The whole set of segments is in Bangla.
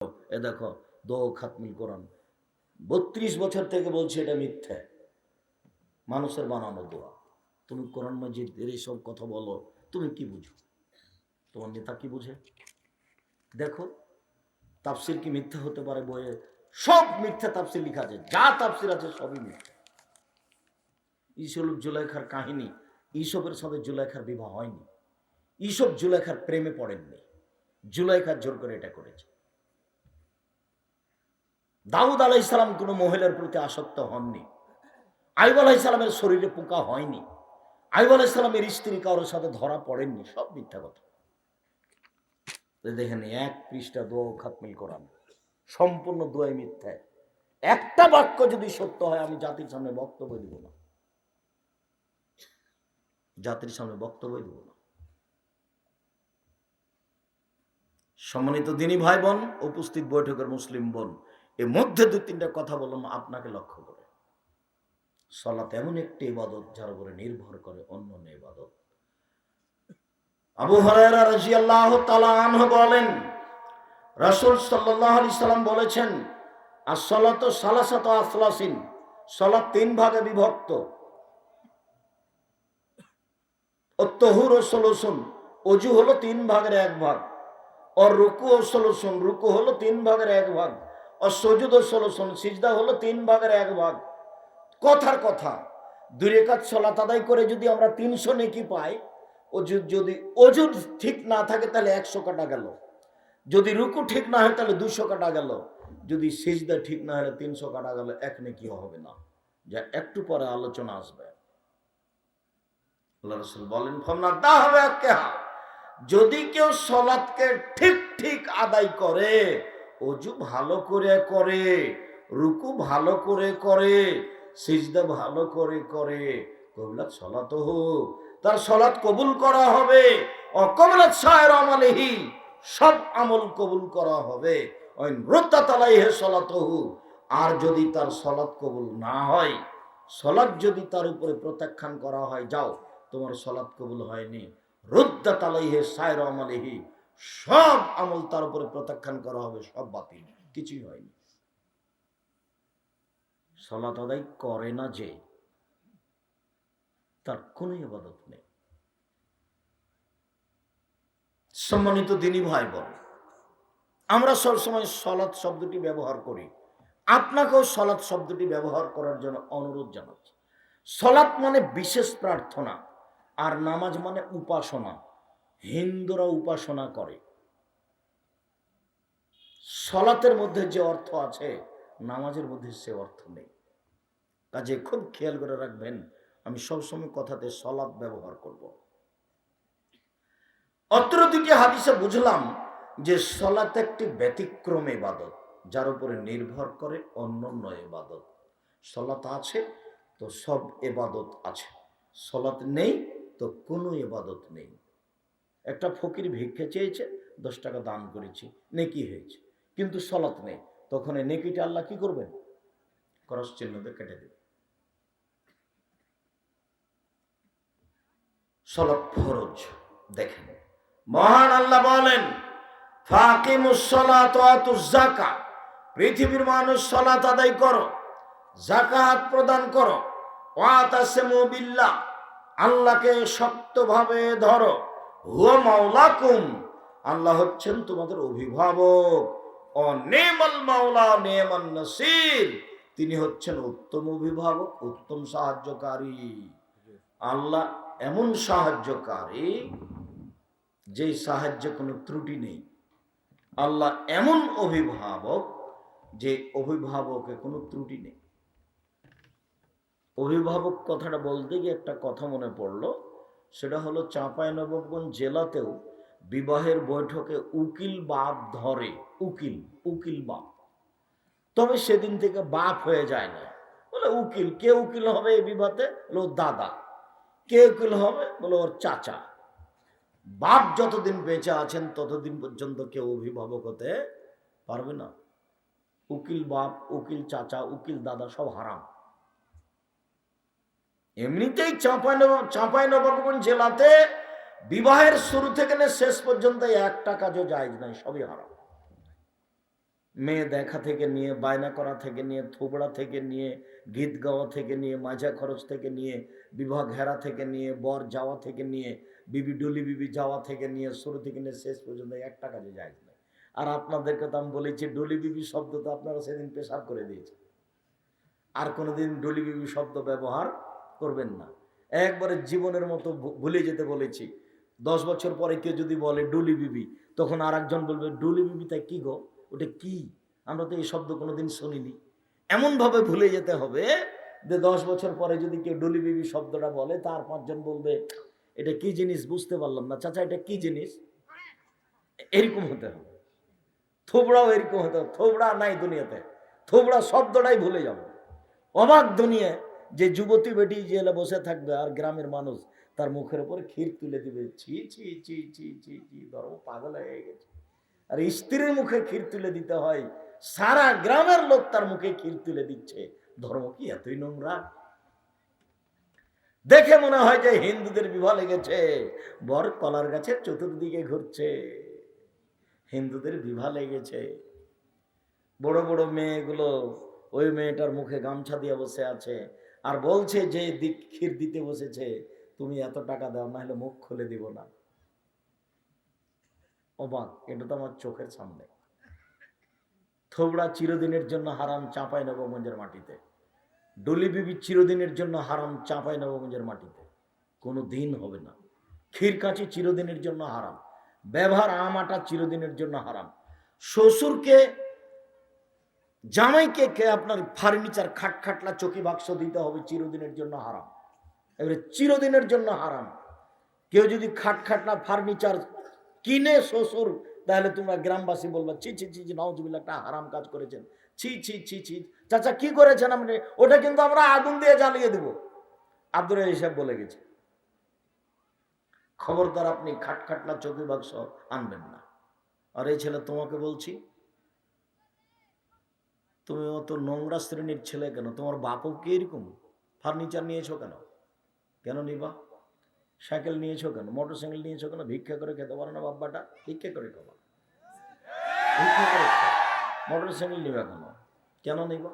এ দেখো দো খাতমিল কোরআন 32 বছর থেকে বলছি এটা মিথ্যে, মানুষের বানানো দোয়া। তুমি কোরআন মাজিদের এইসব কথা বলো, তুমি কি বুঝো? তোমার নেতা কি বুঝে? দেখো তাফসির কি মিথ্যা হতে পারে? বইয়ে সব মিথ্যা তাফসির লেখা আছে, যা তাফসির আছে সবই মিথ্যা। ইসব জুলাইখার কাহিনী, ইসবের সাথে জুলাইখার বিবাহ হয়নি, ইসব জুলাইখার প্রেমে পড়েননি, জুলাইখার জোর করে এটা করেছে। দাউদ আলাইহিস সালাম কোনো মহিলার প্রতি আসক্ত হননি, আইয়ুব আলাইহিস সালামের শরীরে পোকা হয়নি, আইয়ুব আলাইহিস সালামের স্ত্রী কারোর সাথে ধরা পড়েননি, সব মিথ্যা কথা। দেখেন এক পৃষ্ঠা দোয়া খাতমিল কোরআন, সম্পূর্ণ দোয়াই মিথ্যা। একটা বাক্য যদি সত্য হয় আমি জাতির সামনে বক্তব্য দিব না, জাতির সামনে বক্তব্য দিব না। সম্মানিত দিনী ভাই বোন, উপস্থিত বৈঠকের মুসলিম বোন, এর মধ্যে দু তিনটা কথা বললাম আপনাকে লক্ষ্য করে। সালাত এমন একটি ইবাদত যার উপরে নির্ভর করে অন্য ইবাদত। আবু হুরায়রা রাদিয়াল্লাহু তাআলা আনহু বলেন, রাসূল সাল্লাল্লাহু আলাইহি সাল্লাম বলেছেন, as-salatu salasatu aslasin, সালাত তিন ভাগে বিভক্ত। at-tuhur সালাসুন, ওযু হলো তিন ভাগের এক ভাগ, আর রুকু সালাসুন, রুকু হলো তিন ভাগের এক ভাগ, আর সুজুদ সালাসুন, সিজদা হলো তিন ভাগের এক ভাগ। কথার কথা, দুই রাকাত সালাত আদায় করে যদি আমরা 300 নেকি পাই, যদি ওযু ঠিক না থাকে তাহলে 100 কাটা গেল, যদি রুকু ঠিক না হয় তাহলে 200 কাটা গেল, যদি সিজদা ঠিক না হলে 300 কাটা গেল, এক নেকি হবে না, যা একটু পরে আলোচনা আসবে। আল্লাহ রাসূল বলেন, ফামনাদা হবে কেহা, যদি কেউ সালাতকে ঠিক ঠিক আদায় করে, ওযু ভালো করে করে, রুকু ভালো করে করে, সিজদা ভালো করে করে, কবুলাত সালাতুহু, তার সালাত কবুল করা হবে। অকবুলাত সায়ের আমালিহি, সব আমল কবুল করা হবে। ওয়াইন রুদ্দাত আলাইহি সালাতুহু, আর যদি তার সালাত কবুল না হয়, সালাত যদি তার উপরে প্রত্যাখ্যান করা হয়, যাও তোমার সালাত কবুল হয়নি, রুদ্দাত আলাইহি সায়ের আমালিহি, সব আমল তার উপরে প্রত্যাখ্যান করা হবে, সব বাতিল, কিছুই হয়নি। সালাত আদায় করে না যে, তার কোনো ইবাদত নেই। সম্মানিত দিনী ভাই বোন, আমরা সবসময় সালাত শব্দটি ব্যবহার করি, আপনাকেও সালাত শব্দটি ব্যবহার করার জন্য অনুরোধ জানাচ্ছি। সালাত মানে বিশেষ প্রার্থনা, আর নামাজ মানে উপাসনা। হিন্দুরা উপাসনা করে, সালাতের মধ্যে যে অর্থ আছে নামাজের মধ্যে সে অর্থ নেই। কাজে খুব খেয়াল করে রাখবেন, আমি সবসময় কথাতে সালাত ব্যবহার করব। অত্র দুটি হাদিসে বুঝলাম যে সালাত একটি ব্যতিক্রম ইবাদত, যার উপরে নির্ভর করে অন্যান্য ইবাদত। সালাত আছে তো সব ইবাদত আছে, সালাত নেই তো কোনো ইবাদত নেই। একটা ফকির ভিক্ষা চেয়েছে, 10 টাকা দান করেছি, নেকি হয়েছে, কিন্তু সালাত নেই, তখন এই নেকিটা আল্লাহ কি করবেন? ক্রস চিহ্ন দিয়ে কেটে দেবে। সালাত ফরজ। দেখেন মহান আল্লাহ বলেন, ফাকিমুস সালাত ওয়া আতুজ যাকাত, পৃথিবীর মানুষ সালাত আদায় করো, যাকাত প্রদান করো, ওয়া তাসিমু বিল্লাহ, আল্লাহকে শক্তভাবে ধরো, হুয়া মাওলাকুম, আল্লাহ হচ্ছেন তোমাদের অভিভাবক, ও নেমাল মাওলা নেমান নাসির, তিনি হচ্ছেন উত্তম অভিভাবক, উত্তম সাহায্যকারী। আল্লাহ এমন সাহায্যকারী যে সাহায্যে কোনো ত্রুটি নেই। আল্লাহ এমন অভিভাবক যে অভিভাবকে কোনো ত্রুটি নেই। অভিভাবক কথাটা বলতে গিয়ে একটা কথা মনে পড়লো, সেটা হলো চাঁপাইনবাবগঞ্জ জেলাতেও বিবাহের বৈঠকে উকিল বাপ ধরে, উকিল বাপ, তবে সেদিন থেকে বাপ হয়ে যায় না, বলে উকিল। কে উকিল হবে এই বিবাহে? বলে ওর দাদা। কে উকিল হবে? বলে ওর চাচা। বাপ যতদিন বেঁচে আছেন ততদিন পর্যন্ত কেউ অভিভাবক হতে পারবে না। উকিল বাপ, উকিল চাচা, উকিল দাদা সব হারাম। এমনিতেই চাঁপাইনবাবগঞ্জ জেলাতে বিবাহের শুরু থেকে শেষ পর্যন্ত একটা কাজও জায়েজ নাই, সবই হারাম। মেয়ে দেখা থেকে নিয়ে, বায়না করা থেকে নিয়ে, থোবড়া থেকে নিয়ে, গীত গাওয়া থেকে নিয়ে, মাজা খরচ থেকে নিয়ে, বিবাহ ঘেরা থেকে নিয়ে, বর যাওয়া থেকে নিয়ে, বিবি ডুলি বিবি যাওয়া থেকে নিয়ে, শুরু থেকে নিয়ে শেষ পর্যন্ত একটা কাজে যায় না। আর আপনাদেরকে তো আমি বলেছি ডলি বিবি শব্দ তো আপনারা সেদিন পেশাব করে দিয়েছে, আর কোনোদিন ডলি বিবি শব্দ ব্যবহার করবেন না। একবারে জীবনের মতো ভুলে যেতে বলেছি। 10 বছর পরে কেউ যদি বলে ডলি বিবি, তখন আর একজন বলবে ডলি বিবি তাই কি গো, ওটা কি, আমরা তো এই শব্দ কোনোদিন শুনিনি। এমন ভাবে ভুলে যেতে হবে যে 10 বছর পরে যদি কেউ ডলি বিবি শব্দটা বলে, তার 5 জন বলবে এটা কি জিনিস বুঝতে পারলাম না, চাচা এটা কি জিনিস, এরকম হতে হবে। থোবড়াও এরকম হতে হবে, থোবড়া নাই দুনিয়াতে, থোবড়া শব্দটাই ভুলে যাবো। অবাক দুনিয়া যে যুবতী বেটি জেলে বসে থাকবে আর গ্রামের মানুষ তার মুখের উপরে ক্ষীর তুলে দিবে, ছি ছি ছি ছি ছি ছি, ধর্ম পাগল হয়ে গেছে। আর স্ত্রীর মুখে ক্ষীর তুলে দিতে হয়, সারা গ্রামের লোক তার মুখে ক্ষীর তুলে দিচ্ছে, ধর্ম কি এতই নোংরা? দেখে মনে হয় যে হিন্দুদের বিবাহ লেগেছে, বর কলার গাছের চতুর্দিকে ঘুরছে, হিন্দুদের বিবাহ লেগেছে। বড় বড় মেয়েগুলো ওই মেয়েটার মুখে গামছা দিয়ে বসে আছে আর বলছে যে ক্ষীর দিতে বসেছে, তুমি এত টাকা দাও না হলে মুখ খুলে দিব না। অবাক, এটা তো আমার চোখের সামনে। থোবড়া চিরদিনের জন্য হারাম চাঁপাই নবগঞ্জের মাটিতে, ডলি বিবি চিরদিনের জন্য হারাম চাঁপাই নবগঞ্জের মাটিতে, কোনো দিন হবে না। ক্ষীর কাঁচি চিরদিনের জন্য হারাম, ব্যবহার আম আটা চিরদিনের জন্য হারাম, শ্বশুরকে জামাইকে কে আপনার ফার্নিচার খাট খাটলা চকি বাক্স দিতে হবে চিরদিনের জন্য হারাম, এবারে চিরদিনের জন্য হারাম। কেউ যদি খাট খাটলা ফার্নিচার কিনে শ্বশুর, তাহলে তোমরা গ্রামবাসী বলবা ছি ছি ছি, নাউজুবিল্লাহ, একটা হারাম কাজ করেছেন, ছি ছি ছি ছি, চাচা কি করেছেন আপনি, ওটা কিন্তু আমরা আগুন দিয়ে জ্বালিয়ে দেব। আব্দুর হিসাব বলে গেছে, খবরদার আপনি খাট খাটলা চকি বাক্স আনবেন না। আর এই ছেলে তোমাকে বলছি, তুমি অত নোংরা শ্রেণীর ছেলে কেন? তোমার বাপও কি এরকম? ফার্নিচার নিয়েছো কেন? কেন নিবা? সাইকেল নিয়েছো কেন? মোটর সাইকেল নিয়েছো কেন? ভিক্ষা করে খেতে পারো না? বাব্বাটা ভিক্ষা করে খাবা, ভিক্ষা করে খাও। মোটর সাইকেল নিবা কেন? কেন নিবা?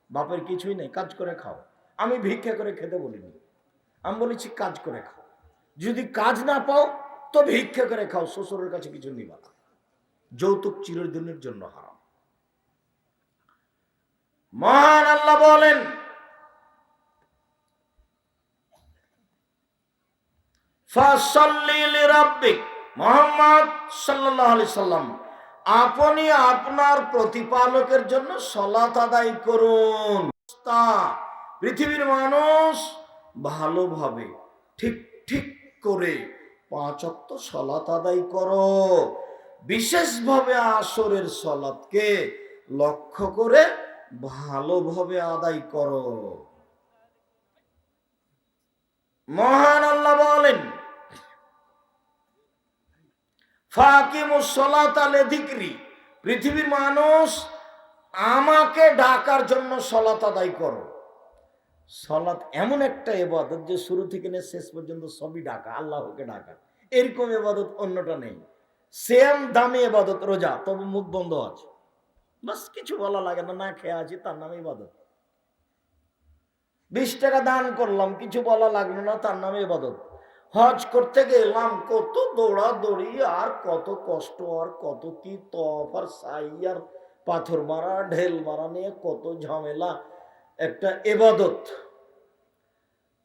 বাপের কিছুই নেই, কাজ করে খাও। আমি ভিক্ষা করে খেতে বলিনি, আমি বলেছি কাজ করে খাও। যদি কাজ না পাও তো ভিক্ষা করে খাও, শ্বশুরের কাছে কিছু নিবা না। যৌতুক চিরদিনের জন্য হারাম। মহান আল্লাহ বলেন, ফাসাল্লি লিরাব্বিক, মুহাম্মদ সাল্লাল্লাহু আলাইহি সাল্লাম, আপনি আপনার প্রতিপালকের জন্য সালাত আদায় করুন। পৃথিবীর মানুষ ভালোভাবে ঠিক ঠিক করে 5 ওয়াক্ত সালাত আদায় করো, বিশেষভাবে আসরের সালাতকে লক্ষ্য করে ভালোভাবে আদায় করো। মহান আল্লাহ বলেন, ফাকিমুস সালাতা লিযিকরি, পৃথিবীর মানুষ আমাকে ডাকার জন্য সালাত আদায় করো। সালাত এমন একটা ইবাদত যে শুরু থেকে নিয়ে শেষ পর্যন্ত সবই ডাকা, আল্লাহকে ডাকা, এরকম ইবাদত অন্যটা নেই। সেম দামি ইবাদত রোজা, তবে মুখ বন্ধ আছে, বাস কিছু বলা লাগে না, না খেয়ে আছি, তার নামে ইবাদত। 20 টাকা দান করলাম, কিছু বলা লাগলো না, তার নামে ইবাদত। হজ করতে গেলাম, কত দৌড়াদৌড়ি আর কত কষ্ট আর কত কি তফ আর সাই আর পাথর মারা ঢেল মারা নিয়ে কত ঝামেলা, একটা ইবাদত।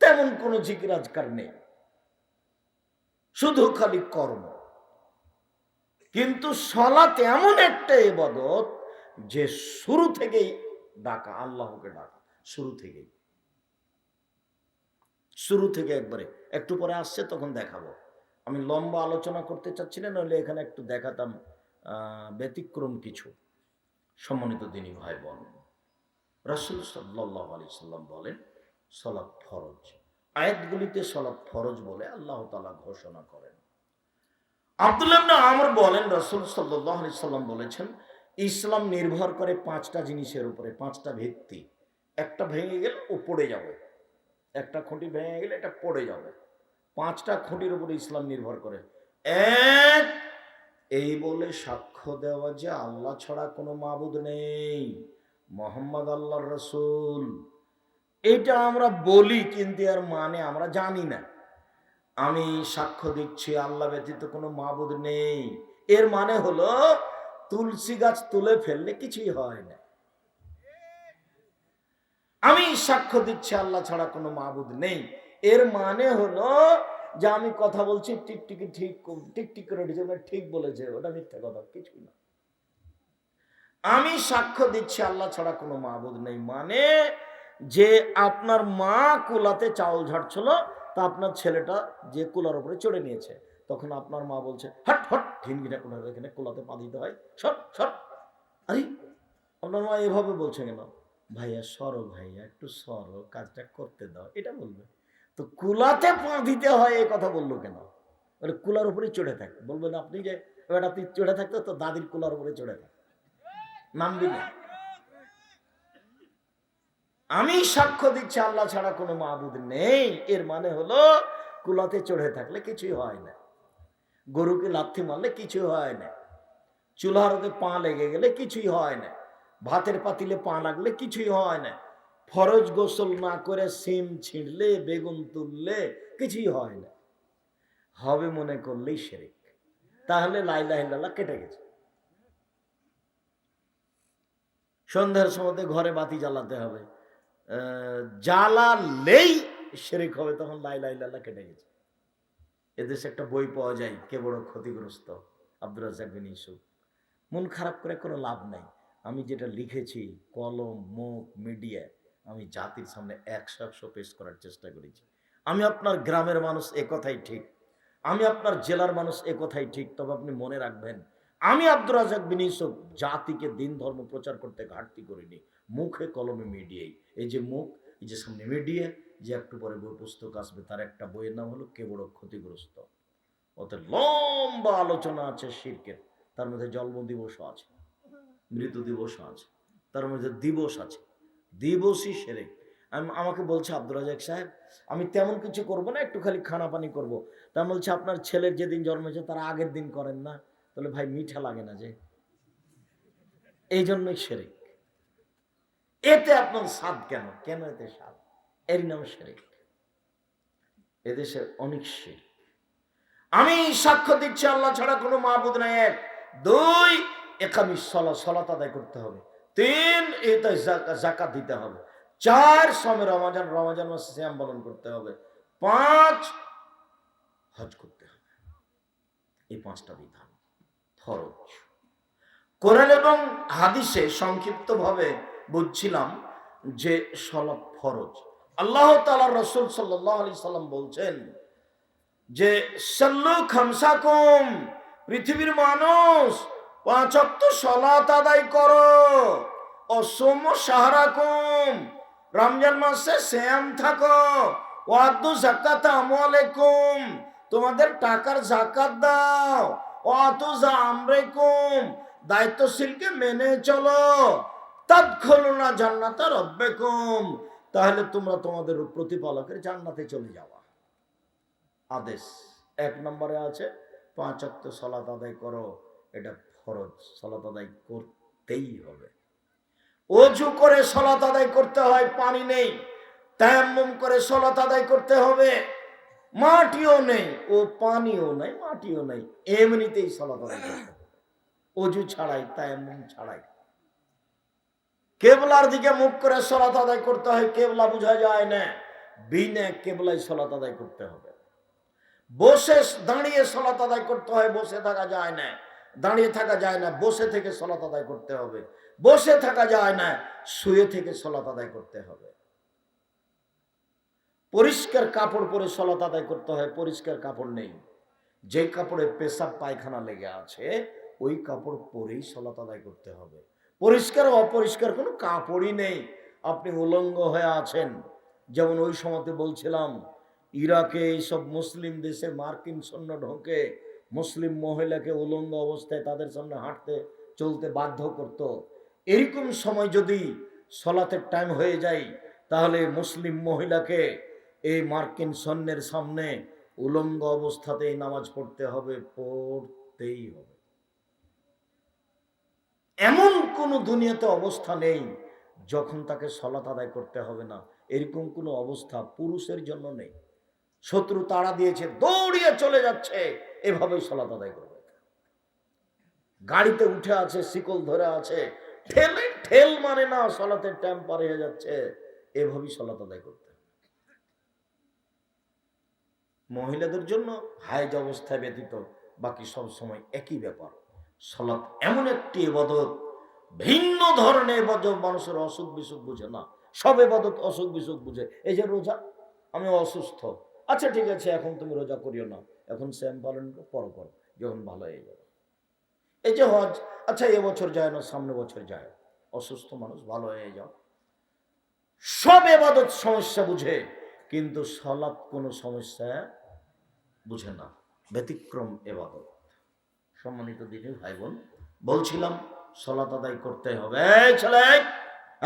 তেমন কোনো জিকির আজকার নেই, শুধু খালি কর্ম। কিন্তু সালাত এমন একটা ইবাদত যে শুরু থেকেই ডাকা, আল্লাহকে ডাকা, শুরু থেকেই, শুরু থেকে একবারে। একটু পরে আসছে তখন দেখাবো, আমি লম্বা আলোচনা করতে চাচ্ছি না, নইলে এখানে একটু দেখাতাম ব্যতিক্রম কিছু। সম্মানিত দিনী ভাই বোন, রাসূল সাল্লাল্লাহু আলাইহি সাল্লাম বলেন সালাত ফরজ। আয়াতগুলিতে সালাত ফরজ বলে আল্লাহ তাআলা ঘোষণা করেন। আব্দুল্লাহ ইবনে আমর বলেন, রাসূল সাল্লাল্লাহু আলাইহি সাল্লাম বলেছেন, ইসলাম নির্ভর করে 5টা জিনিসের উপরে, 5টা ভিত্তি। একটা ভেঙে গেলে ও পড়ে যাবে, একটা খুঁটি ভেঙে গেলে এটা পড়ে যাবে। 5টা খুঁটির উপরে ইসলাম নির্ভর করে। এক, এই বলে সাক্ষ্য দেওয়া যে আল্লাহ ছাড়া কোনো মাবুদ নেই, মোহাম্মদ আল্লাহর রাসূল, এটা আমরা বলি কিন্তু এর মানে আমরা জানি না। আমি সাক্ষ্য দিচ্ছি আল্লাহ ব্যতীত কোনো মাবুদ নেই, এর মানে হলো তুলসী গাছ তুলে ফেললে কিছুই হয় না। আমি সাক্ষ্য দিচ্ছি আল্লাহ ছাড়া কোনো মাবুদ নেই, এর মানে হলো যে আমি কথা বলছি টিকটিকি টিকটিক করে ঠিক বলেছে, ওটা মিথ্যা কথা, কিছুই না। আমি সাক্ষ্য দিচ্ছি আল্লাহ ছাড়া কোনো মাবুদ নেই মানে যে আপনার মা কুলাতে চাউল ঝাড়ছিল, তা আপনার ছেলেটা যে কুলার উপরে চড়ে নিয়েছে, তখন আপনার মা বলছে হট হট ঢিনগিরা কুলার এখানে কুলাতে পা দিতে হয়, সর সর। আরে আপনার মা এভাবে বলছে কেন? ভাইয়া সরো, ভাইয়া একটু সরো, কাজটা করতে দাও, এটা বলবে। তো কুলাতে পা দিতে হয় এই কথা বললো কেন? বলে কুলার উপরে চড়ে থাক, বলবেন আপনি যে এবার আপনি চড়ে থাকতো তো দাদির কুলার উপরে চড়ে থাক, নামবি না। আমি সাক্ষ্য দিচ্ছি আল্লাহ ছাড়া কোনো মাবুদ নেই, এর মানে হলো কুলাতে চড়ে থাকলে কিছুই হয় না, গরুকে লাথি মারলে কিছু হয় না, চুলার ওতে পা লেগে গেলে কিছুই হয় না, ভাতের পাতিলে পা লাগলে কিছুই হয় না, ফরজ গোসল না করে সিম ছিঁড়লে বেগুন তুললে কিছুই হয় না, হবে মনে করলেই শিরক। তাহলে লা ইলাহা ইল্লাল্লাহ কেটে গেছে। সন্ধ্যার সময় ঘরে বাতি জ্বালাতে হবে, জ্বালালেই শিরক হবে, তখন লা ইলাহা ইল্লাল্লাহ কেটে গেছে। এদেশে একটা বই পাওয়া যায়, কে বড় ক্ষতিগ্রস্ত, আব্দুর রাজ্জাক বিন ইউসুফ। মন খারাপ করে কোনো লাভ নাই, আমি যেটা লিখেছি কলম মুখ মিডিয়া আমি জাতির সামনে 100 পেশ করার চেষ্টা করেছি। আমি আপনার গ্রামের মানুষ এ কথাই ঠিক, আমি আপনার জেলার মানুষ এ কথাই ঠিক, তবে আপনি মনে রাখবেন আমি আব্দুর রাজ্জাক বিন ইউসুফ জাতিকে দিন ধর্ম প্রচার করতে ঘাটতি করিনি, মুখে কলমে মিডিয়াই। এই যে মুখ, এই যে সামনে মিডিয়া, যে একটু পরে বই পুস্তক আসবে, তার একটা বইয়ের নাম হলো কে বড় ক্ষতিগ্রস্ত। ওতে লম্বা আলোচনা আছে শিরকের, তার মধ্যে জন্ম দিবসও আছে, মৃত্যু দিবসও আছে, তার মধ্যে দিবস আছে, দিবসই শিরক। আমাকে বলছে আব্দুর রাজ্জাক সাহেব আমি তেমন কিছু করব না, একটু খালি খানা পানি করবো। তা বলছে আপনার ছেলের যেদিন জন্মেছে তার আগের দিন করেন না? তাহলে ভাই মিঠা লাগে না যে, এই জন্যই শিরক। এতে আপনার স্বাদ কেন, কেন এতে স্বাদ? এর নাম শিরক। এদেশে অনেক শিরক। আমি সাক্ষ্য দিচ্ছি আল্লাহ ছাড়া কোনো মাবুদ নাই, এক। দুই, একামিস সালাত আদায় করতে হবে। তিন, এটা যাকাত দিতে হবে। চার, সমে রমজান মাসে সিয়াম পালন করতে হবে। পাঁচ, হজ করতে হবে। এই পাঁচটা বিধান ফরজ। কোরআন এবং হাদিসে সংক্ষিপ্তভাবে বুঝছিলাম যে সালাত ফরজ। আল্লাহ তাআলার রাসূল সাল্লাল্লাহু আলাইহি সাল্লাম বলছেন যে সাল্লু খামসাকুম, পৃথিবীর মানুষ 5 ওয়াক্ত সালাত আদায় করো, অসম শাহরাকুম, রমজান মাসে সিয়াম থাকো, ওয়াদু যাকাত আমওয়ালাকুম, তোমাদের টাকার যাকাত দাও, ওয়াতু জামরাকুম, দায়িত্বশীলকে মেনে চলো, তাদখুলুনা জান্নাতা রাব্বিকুম, তাহলে তোমরা তোমাদের প্রতিপালকের জান্নাতে চলে যাওয়া। আদেশ 1 নম্বরে আছে 5 ওয়াক্ত সালাত আদায় করো, এটা ফরজ, সালাত আদায় করতেই হবে। ওযু করে সালাত আদায় করতে হয়, পানি নেই, তায়াম্মুম করে সালাত আদায় করতে হবে, মাটিও নেই, ও পানিও নাই মাটিও নাই, এমনিতেই সালাত আদায় করতে হবে, ওযু ছাড়াই, তায়াম্মুম ছাড়াই। কিবলার দিকে মুখ করে সালাত আদায় করতে হয়, কিবলা বোঝা যায় না, বিনা কিবলায় সালাত আদায় করতে হবে। বসে দাঁড়িয়ে সালাত আদায় করতে হয়, বসে থাকা যায় না, দাঁড়িয়ে থাকা যায় না, বসে থেকে সালাত আদায় করতে হবে, বসে থাকা যায় না, শুয়ে থেকে সালাত আদায় করতে হবে। পরিষ্কার কাপড় পরে সালাত আদায় করতে হয়, পরিষ্কার কাপড় নেই, যে কাপড়ে পেশাব পায়খানা লেগে আছে ওই কাপড় পরেই সালাত আদায় করতে হবে। পরিষ্কার অপরিষ্কার কোনো কাপড়ই নেই, আপনি উলঙ্গ হয়ে আছেন, যেমন ওই সময়তে বলছিলাম ইরাকে এইসব মুসলিম দেশে মার্কিন সৈন্য ঢোকে, মুসলিম মহিলাকে উলঙ্গ অবস্থায় তাদের সামনে হাঁটতে চলতে বাধ্য করত। এরকম সময় যদি সালাতের টাইম হয়ে যায়, তাহলে মুসলিম মহিলাকে এই মার্কিন সৈন্যের সামনে উলঙ্গ অবস্থাতেই নামাজ পড়তে হবে, পড়তেই হবে। এমন কোন দুনিয়াতে অবস্থা নেই যখন তাকে সালাত আদায় করতে হবে না, এরকম কোনো অবস্থা পুরুষের জন্য নেই। শত্রু তাড়া দিয়েছে, দৌড়িয়ে চলে যাচ্ছে, এভাবেই সালাত আদায় করবে। গাড়িতে উঠে আছে, শিকল ধরে আছে, ঠেলে ঠেল মানে না, সালাতের টাইম পার হয়ে যাচ্ছে, এভাবেই সালাত আদায় করতে। মহিলাদের জন্য হায়েজ অবস্থায় ব্যতীত বাকি সব সময় একই ব্যাপার। সালাত এমন একটি ইবাদত, ভিন্ন ধরনের ইবাদত, মানুষের অসুখ বিসুখ বুঝে না। সব ইবাদত অসুখ বিসুখ বুঝে। এই যে রোজা, আমি অসুস্থ, আচ্ছা ঠিক আছে এখন তুমি রোজা করিও না, এখন শ্যাম পালন করো, করো, যখন ভালো হয়ে যাবে। এই যে হজ, আচ্ছা এবছর যায় না, সামনে বছর যায়, অসুস্থ মানুষ, ভালো হয়ে যাও। সব ইবাদত সমস্যা বুঝে, কিন্তু সালাত কোনো সমস্যা বুঝে না, ব্যতিক্রম ইবাদত। সম্মানিত দিনী ভাই বোন, বলছিলাম সালাত আদায় করতে হবে।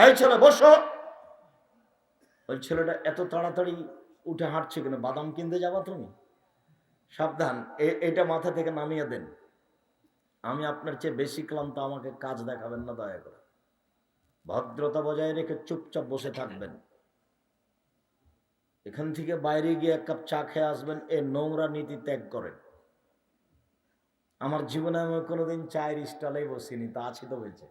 এই ছেলে বসো। ওই ছেলেটা এত তাড়াতাড়ি উঠে হাঁটছে কেন? বাদাম কিনতে যাবা তুমি? সাবধান, এটা মাথা থেকে নামিয়ে দেন। আমি আপনার চেয়ে বেশি ক্লান্ত, আমাকে কাজ দেখাবেন না দয়া করে। ভদ্রতা বজায় রেখে চুপচাপ বসে থাকবেন। এখান থেকে বাইরে গিয়ে এক কাপ চা খেয়ে আসবেন, এ নোংরা নীতি ত্যাগ করেন। আমার জীবনে আমি কোনোদিন চায়ের স্টলেই বসিনি, তা আছি তো বেঁচে।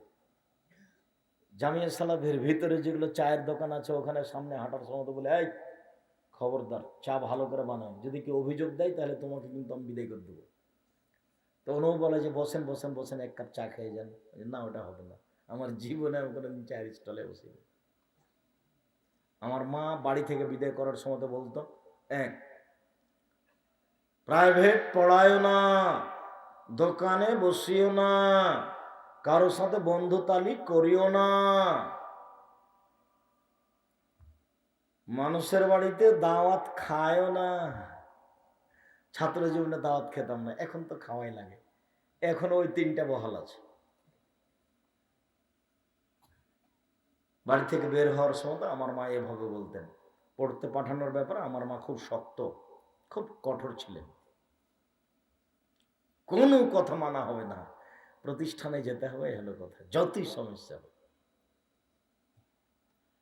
জামিয়া সালাফের ভিতরে যেগুলো চায়ের দোকান আছে, ওখানে সামনে হাঁটার সময় তো বলে, এই খবরদার চা ভালো করে বানাও, যদি কেউ অভিযোগ দেয় তাহলে তোমাকে কিন্তু আমি বিদায় করে দেবো। তো ওনাও বলে যে বসেন বসেন বসেন, এক কাপ চা খেয়ে যান। না, ওটা হবে না। আমার জীবনে আমি কোনোদিন চায়ের স্টলে বসিনি। আমার মা বাড়ি থেকে বিদায় করার সময় তো বলতো, প্রাইভেট পড়ায়ও না, দোকানে বসিও না, কারোর সাথে বন্ধুতালি করিও না, মানুষের বাড়িতে দাওয়াত খায়ও না। ছাত্র জীবনে দাওয়াত খেতাম না, এখন তো খাওয়াই লাগে। এখন ওই 3টা বহাল আছে। বাড়ি থেকে বের হওয়ার সময় তো আমার মা এভাবে বলতেন। পড়তে পাঠানোর ব্যাপারে আমার মা খুব শক্ত, খুব কঠোর ছিলেন। কোনো কথা মানা হবে না, প্রতিষ্ঠানে যেতে হবে, হলো কথা, যতই সমস্যা হবে।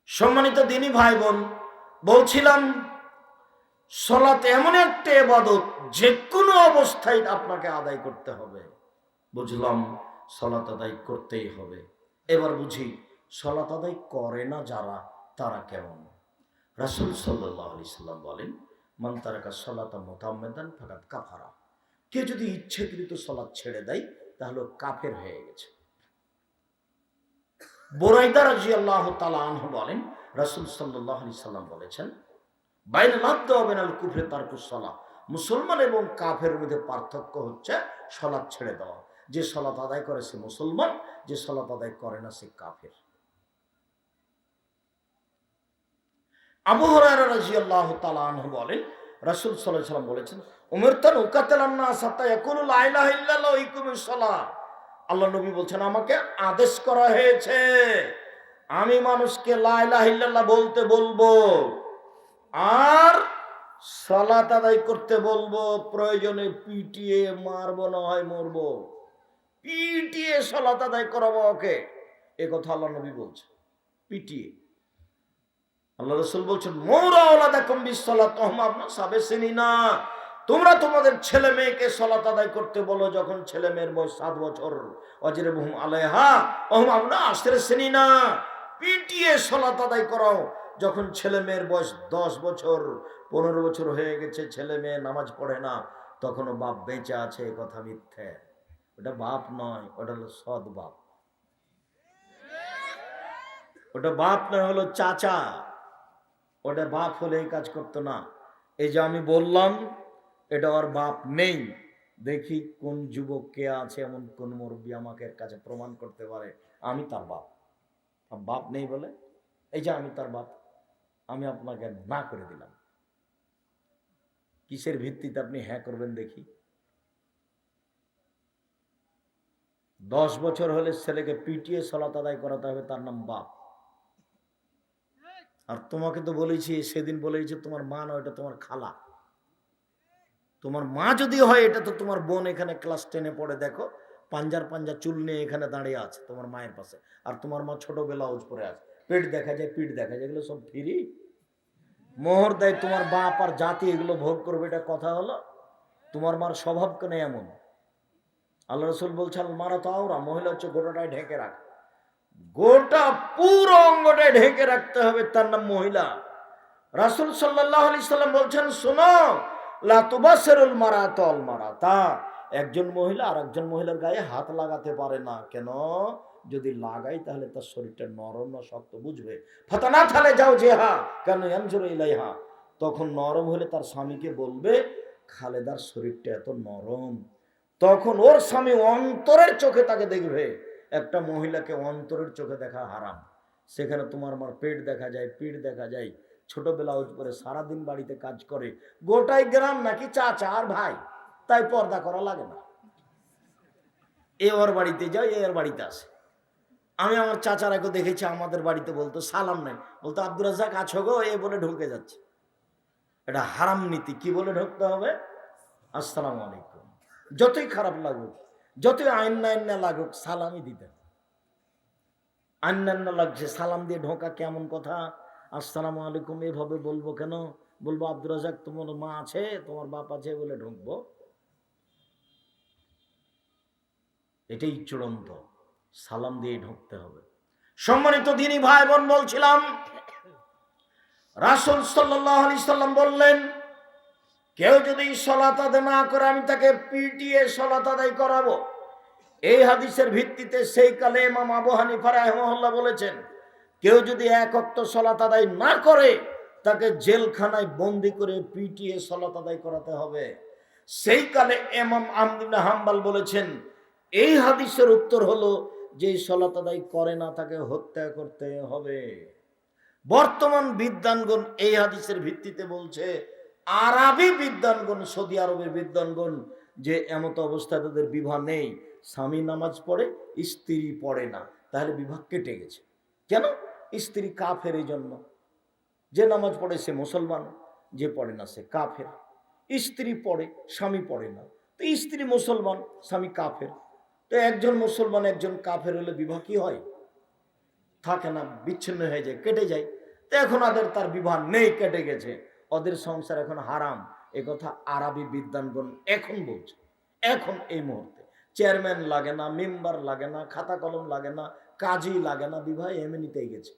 সম্মানিত দিনী ভাই বোন, বলছিলাম সালাত এমন একটা ইবাদত, যে কোনো অবস্থায় আপনাকে আদায় করতে হবে। বুঝলাম সালাত আদায় করতেই হবে। এবার বুঝি সালাত আদায় করে না যারা, তারা কেমন? রাসূল সাল্লাল্লাহু আলাইহি সাল্লাম বলেন, মান তারাকা সালাতা মুতাআম্মিদান ফাকাদ কাফারা। কে যদি ইচ্ছাকৃত সালাত ছেড়ে দেয় তাহলে কাফের হয়ে গেছে। বুরাইদা রাদিয়াল্লাহু তাআলা আনহু বলেন, রাসূল সাল্লাল্লাহু আলাইহি সাল্লাম বলেছেন, বাইনাল আবদি ওয়া বাইনাল কুফরি তারকুস সালাহ। মুসলমান এবং কাফের মধ্যে পার্থক্য হচ্ছে সালাত ছেড়ে দেওয়া। যে সালাত আদায় করে সে মুসলমান, যে সালাত আদায় করে না সে কাফের। আবু হুরায়রা রাদিয়াল্লাহু তাআলা আনহু বলেন, রাসূল সাল্লাল্লাহু আলাইহি ওয়াসাল্লাম বলেছেন, উমিরতু আন উকাতিলান নাস হাত্তা ইয়াকুলু লা ইলাহা ইল্লাল্লাহ ওয়া ইকুমুস সালাহ। আল্লাহ নবী বলছেন, আমাকে আদেশ করা হয়েছে আমি মানুষকে লা ইলাহা ইল্লাল্লাহ বলতে বলবো আর সালাত আদায় করতে বলবো। প্রয়োজনে পিটিয়ে মারবো, না হয় মরবো, পিটিয়ে সালাত আদায় করাবো ওকে। এ কথা আল্লাহ নবী বলছে, পিটিয়ে। আল্লাহ রাসূল বলছেন, মৌরা আওলাদাকুম বিসসালাত ওয়া হুম আবনাউনা। তোমরা তোমাদের ছেলে মেয়েকে সালাত আদায় করতে বলো যখন ছেলে মেয়ের বয়স 7 বছর। ওয়াজরিবহুম আলাইহা ওয়া হুম আবনাউনা। পিটিয়ে সালাত আদায় করাও যখন ছেলে মেয়ের বয়স 10 বছর, 15 বছর হয়ে গেছে, ছেলে মেয়ে নামাজ পড়ে না, তখনও বাপ বেঁচে আছে, এ কথা মিথ্যে। ওটা বাপ নয়, ওটা হলো সৎ বাপ। ওটা বাপ নয়, হলো চাচা। ওটা বাপ হলে এই কাজ করতো না। এই যে আমি বললাম এটা ওর বাপ নেই, দেখি কোন যুবক কে আছে, এমন কোন মুরব্বী আমাকে কাছে প্রমাণ করতে পারে আমি তার বাপ। বাপ নেই বলে এই যে আমি তার বাপ, আমি আপনাকে না করে দিলাম। কিসের ভিত্তিতে আপনি হ্যাঁ করবেন দেখি? 10 বছর হলে ছেলেকে পিটিয়ে সালাত আদায় করাতে হবে, তার নাম বাপ। আর তোমাকে তো বলেছি, সেদিন বলেছি তোমার মা নয়, এটা তোমার খালা। তোমার মা যদি হয়, এটা তো তোমার বোন, এখানে ক্লাস 10-এ পড়ে, দেখো পাঞ্জার পাঞ্জা চুল নিয়ে এখানে দাঁড়িয়ে আছে তোমার মায়ের পাশে, আর তোমার মা ছোট ব্লাউজ পরে আছে, পেট দেখা যায়, পিঠ দেখা যায়, এগুলো সব ফ্রি? মোহর দেয় তোমার বাপ আর জাতি এগুলো ভোগ করবে, এটা কথা হলো? তোমার মার স্বভাব কেন এমন? আল্লাহ রসুল বলছেন মারা তো আওরা, মহিলা হচ্ছে গোটাটাই ঢেকে রাখ, গোটা পুরো অঙ্গটাই ঢেকে রাখতে হবে, তার নাম মহিলা। রাসূল সাল্লাল্লাহু আলাইহি সাল্লাম বলছেন শোনো, লা তুবাসসিরুল মারাতাল মারাতা, একজন মহিলা আর একজন মহিলার গায়ে হাত লাগাতে পারে না। কেন? যদি লাগাই তাহলে তার শরীরটা নরম না শক্ত, বুঝবে? ফাতানা থালে যাও জেহা কেন ইয়ানজুরু ইলাইহা, তখন নরম হলে তার স্বামীকে বলবে খালেদার শরীরটা এত নরম, তখন ওর স্বামী অন্তরের চোখে তাকে দেখবে। একটা মহিলাকে অন্তরের চোখে দেখা হারাম। সেখানে তোমার মার পেট দেখা যায়, পিঠ দেখা যায়, ছোট ব্লাউজ পরে সারাদিন বাড়িতে কাজ করে, গোটাই গ্রাম নাকি চাচা আর ভাই, তাই পর্দা করা লাগে না। এ ওর বাড়িতে যাও, এ ওর বাড়িতে আসে। আমি আমার চাচারাকে দেখেছি আমাদের বাড়িতে বলতো সালাম নাই, বলতো আব্দুর রাজ্জাক আছো গো, এ বলে ঢুকে যাচ্ছে। এটা হারাম নীতি। কি বলে ঢুকতে হবে? আসসালামু আলাইকুম। যতই খারাপ লাগুক, যতই আইন্না লাগুক, সালামই দিতে। আইন্না লাগছে, সালাম দিয়ে ঢোকা কেমন কথা? আসসালামু আলাইকুম এভাবে বলবো কেন? বলবো আব্দুর রাজ্জাক তোমার মা আছে, তোমার বাপ আছে বলে ঢুকবো? এটাই চূড়ান্ত, সালাম দিয়ে ঢুকতে হবে। সম্মানিত দিনী ভাই বোন, বলছিলাম রাসূল সাল্লাল্লাহু আলাইহি সাল্লাম বললেন কেউ যদি সালাত আদায় না করে আমি তাকে পিটিয়ে সালাত আদায় করাবো। এই হাদিসের ভিত্তিতে সেই কালে ইমাম আবু হানিফা রাহিমাহুল্লাহ বলেছেন কেউ যদি এক ওয়াক্ত সালাত আদায় না করে তাকে জেলখানায় বন্দি করে পিটিয়ে সালাত আদায় করাতে হবে। সেই কালে ইমাম আহমদ ইবনে হাম্বল বলেছেন এই হাদিসের উত্তর হলো যে সালাত আদায় করে না তাকে হত্যা করতে হবে। বর্তমান বিদ্বানগণ এই হাদিসের ভিত্তিতে বলছে আরবি বিদ্বানগণ, সৌদি আরবের বিদ্বানগণ, যে এমত অবস্থায় তাদের বিবাহ নেই, স্বামী নামাজ পড়ে স্ত্রী পড়ে না, তাহলে বিবাহ কেটে গেছে। কেন? স্ত্রী কাফের, এই জন্য। যে নামাজ পড়ে সে মুসলমান, যে পড়ে না সে কাফের। স্ত্রী পড়ে, স্বামী পড়ে না, তো স্ত্রী মুসলমান, স্বামী কাফের। তো একজন মুসলমান একজন কাফের হলে বিবাহ কি হয়? থাকে না, বিচ্ছিন্ন হয়ে যায়, কেটে যায়। তো এখন তার বিবাহ নেই, কেটে গেছে, ওদের সংসার এখন হারাম। এ কথা আরবি বিদ্বানগণ এখন বলছে। এখন এই মুহূর্তে চেয়ারম্যান লাগে না, মেম্বার লাগে না, খাতা কলম লাগে না, কাজী লাগে না, বিবাহ এমনিতেই গেছে।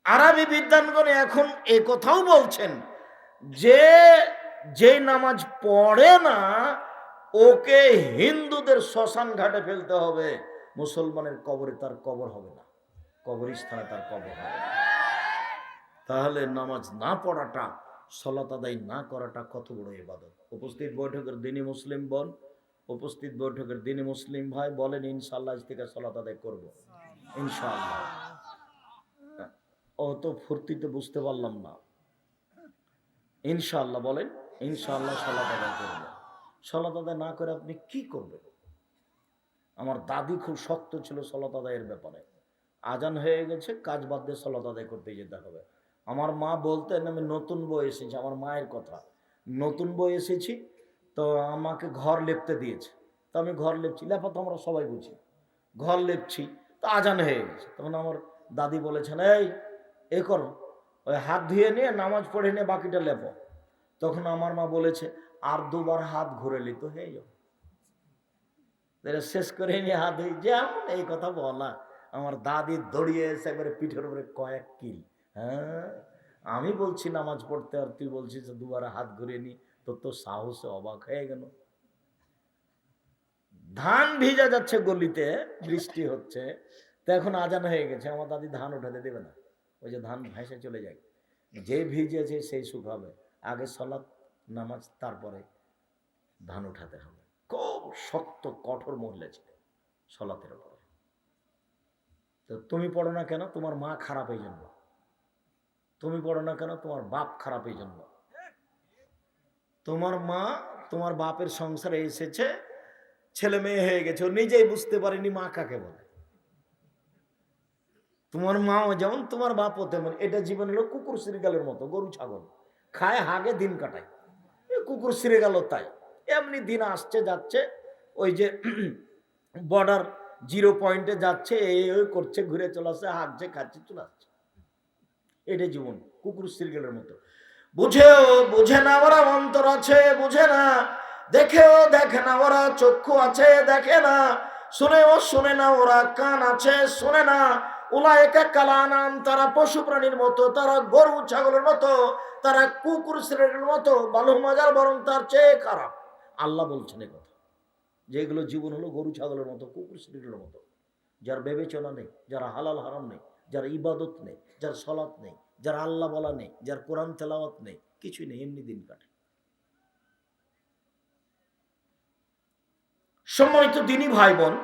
আরবি বিদ্বানগণ এখন এ কথাও বলছেন যে যে নামাজ পড়ে না ওকে হিন্দুদের শ্মশান ঘাটে ফেলতে হবে, মুসলমানের কবরে তার কবর হবে না, কবরস্থানে তার কবর হবে। তাহলে নামাজ না পড়াটা, সালাত আদায় না করাটা কত বড় ইবাদত। উপস্থিত বৈঠকের দিনী মুসলিম বোন, উপস্থিত বৈঠকের দিনী মুসলিম ভাই বলেন ইনশাআল্লাহ আজ থেকে সালাত আদায় করব ইনশাআল্লাহ। অত ফুর্তিতে বুঝতে পারলাম না। ইনশাআল্লাহ বলেন, ইনশাআল্লাহ সালাত আদায় করব। সালাত আদায় না করে আপনি কি করবেন? আমার দাদি খুব শক্ত ছিল সালাত আদায়ের ব্যাপারে। আজান হয়ে গেছে, কাজ বাদ দিয়ে সালাত আদায় করতে যেতে হবে। আমার মা বলতেন আমি নতুন বউ এসেছি, আমার মায়ের কথা, নতুন বউ এসেছি তো আমাকে ঘর লেপতে দিয়েছে, তো আমি ঘর লেপছি, লেপা তো আমরা সবাই বুঝি, ঘর লেপছি, তো আজান হয়ে গেছে। তখন আমার দাদি বলেছেন এই করো, ওই হাত ধুয়ে নিয়ে নামাজ পড়ে নিয়ে বাকিটা লেপো। তখন আমার মা বলেছে আর দুবার হাত ঘুরে নিত হয়ে যাও, শেষ করে নিয়ে হাত ধুই, যেমন এই কথা বলা। আমার দাদি দড়িয়ে এসে একবারে পিঠের উপরে কয়েক কিল। হ্যাঁ, আমি বলছি নামাজ পড়তে আর তুই বলছিস দুবার হাত ঘুরিয়ে নি, তোর তো সাহসে অবাক হয়ে গেল। ধান ভিজা যাচ্ছে গলিতে, বৃষ্টি হচ্ছে, তো এখন আজান হয়ে গেছে, আমার দাদি ধান উঠাতে দেবে না, ওই যে ধান ভেসে চলে যায়, যে ভিজেছে সেই শুকাবে, আগে সালাত নামাজ তারপরে ধান উঠাতে হবে। খুব শক্ত কঠোর মহিলা ছিল সালাতের উপরে। তো তুমি পড়ো না কেন? তোমার মা খারাপ এই জন্য। তুমি পড়ো না কেন? তোমার বাপ খারাপ এই জন্য। তোমার মা তোমার বাপের সংসারে এসেছে, ছেলে মেয়ে হয়ে গেছে, ও নিজেই বুঝতে পারেনি মা কাকে বলে। তোমার মাও যেমন তোমার বাপও তেমন। এটা জীবন হলো কুকুর শ্রীগালের মতো, গরু ছাগল খায় হাগে দিন কাটায়, কুকুর শ্রীগালও তাই, এমনি দিন আসছে যাচ্ছে, ওই যে বর্ডার 0 পয়েন্টে যাচ্ছে, এই করছে, ঘুরে চলে আসছে, হাঁকছে, খাচ্ছে, চলে আসছে। এটাই জীবন, কুকুর সিরিয়ালের মতো। বুঝেও বুঝে না ওরা, অন্তর আছে বুঝে না, দেখেও দেখে না ওরা, চক্ষু আছে দেখে না, শুনেও শুনে না ওরা, কান আছে শুনে না। উলায়েকা কালানাম, তারা পশু প্রাণীর মতো, তারা গরু ছাগলের মতো, তারা কুকুর শ্রেণীর মতো, বালুম মজার, বরং তার চেয়ে খারাপ। আল্লাহ বলছেন এই কথা, যেগুলো জীবন হলো গরু ছাগলের মতো, কুকুর শ্রেণীর মতো, যার বিবেচনা নেই, যার হালাল হারাম নেই, যার ইবাদত নেই, যার সলাৎ নেই, যার আল্লাহ বলা নেই, যার কোরআন তেলাওয়াত নেই, কিছুই নেই, এমনি দিন কাটে। সম্মানিত দিনী ভাই বোন,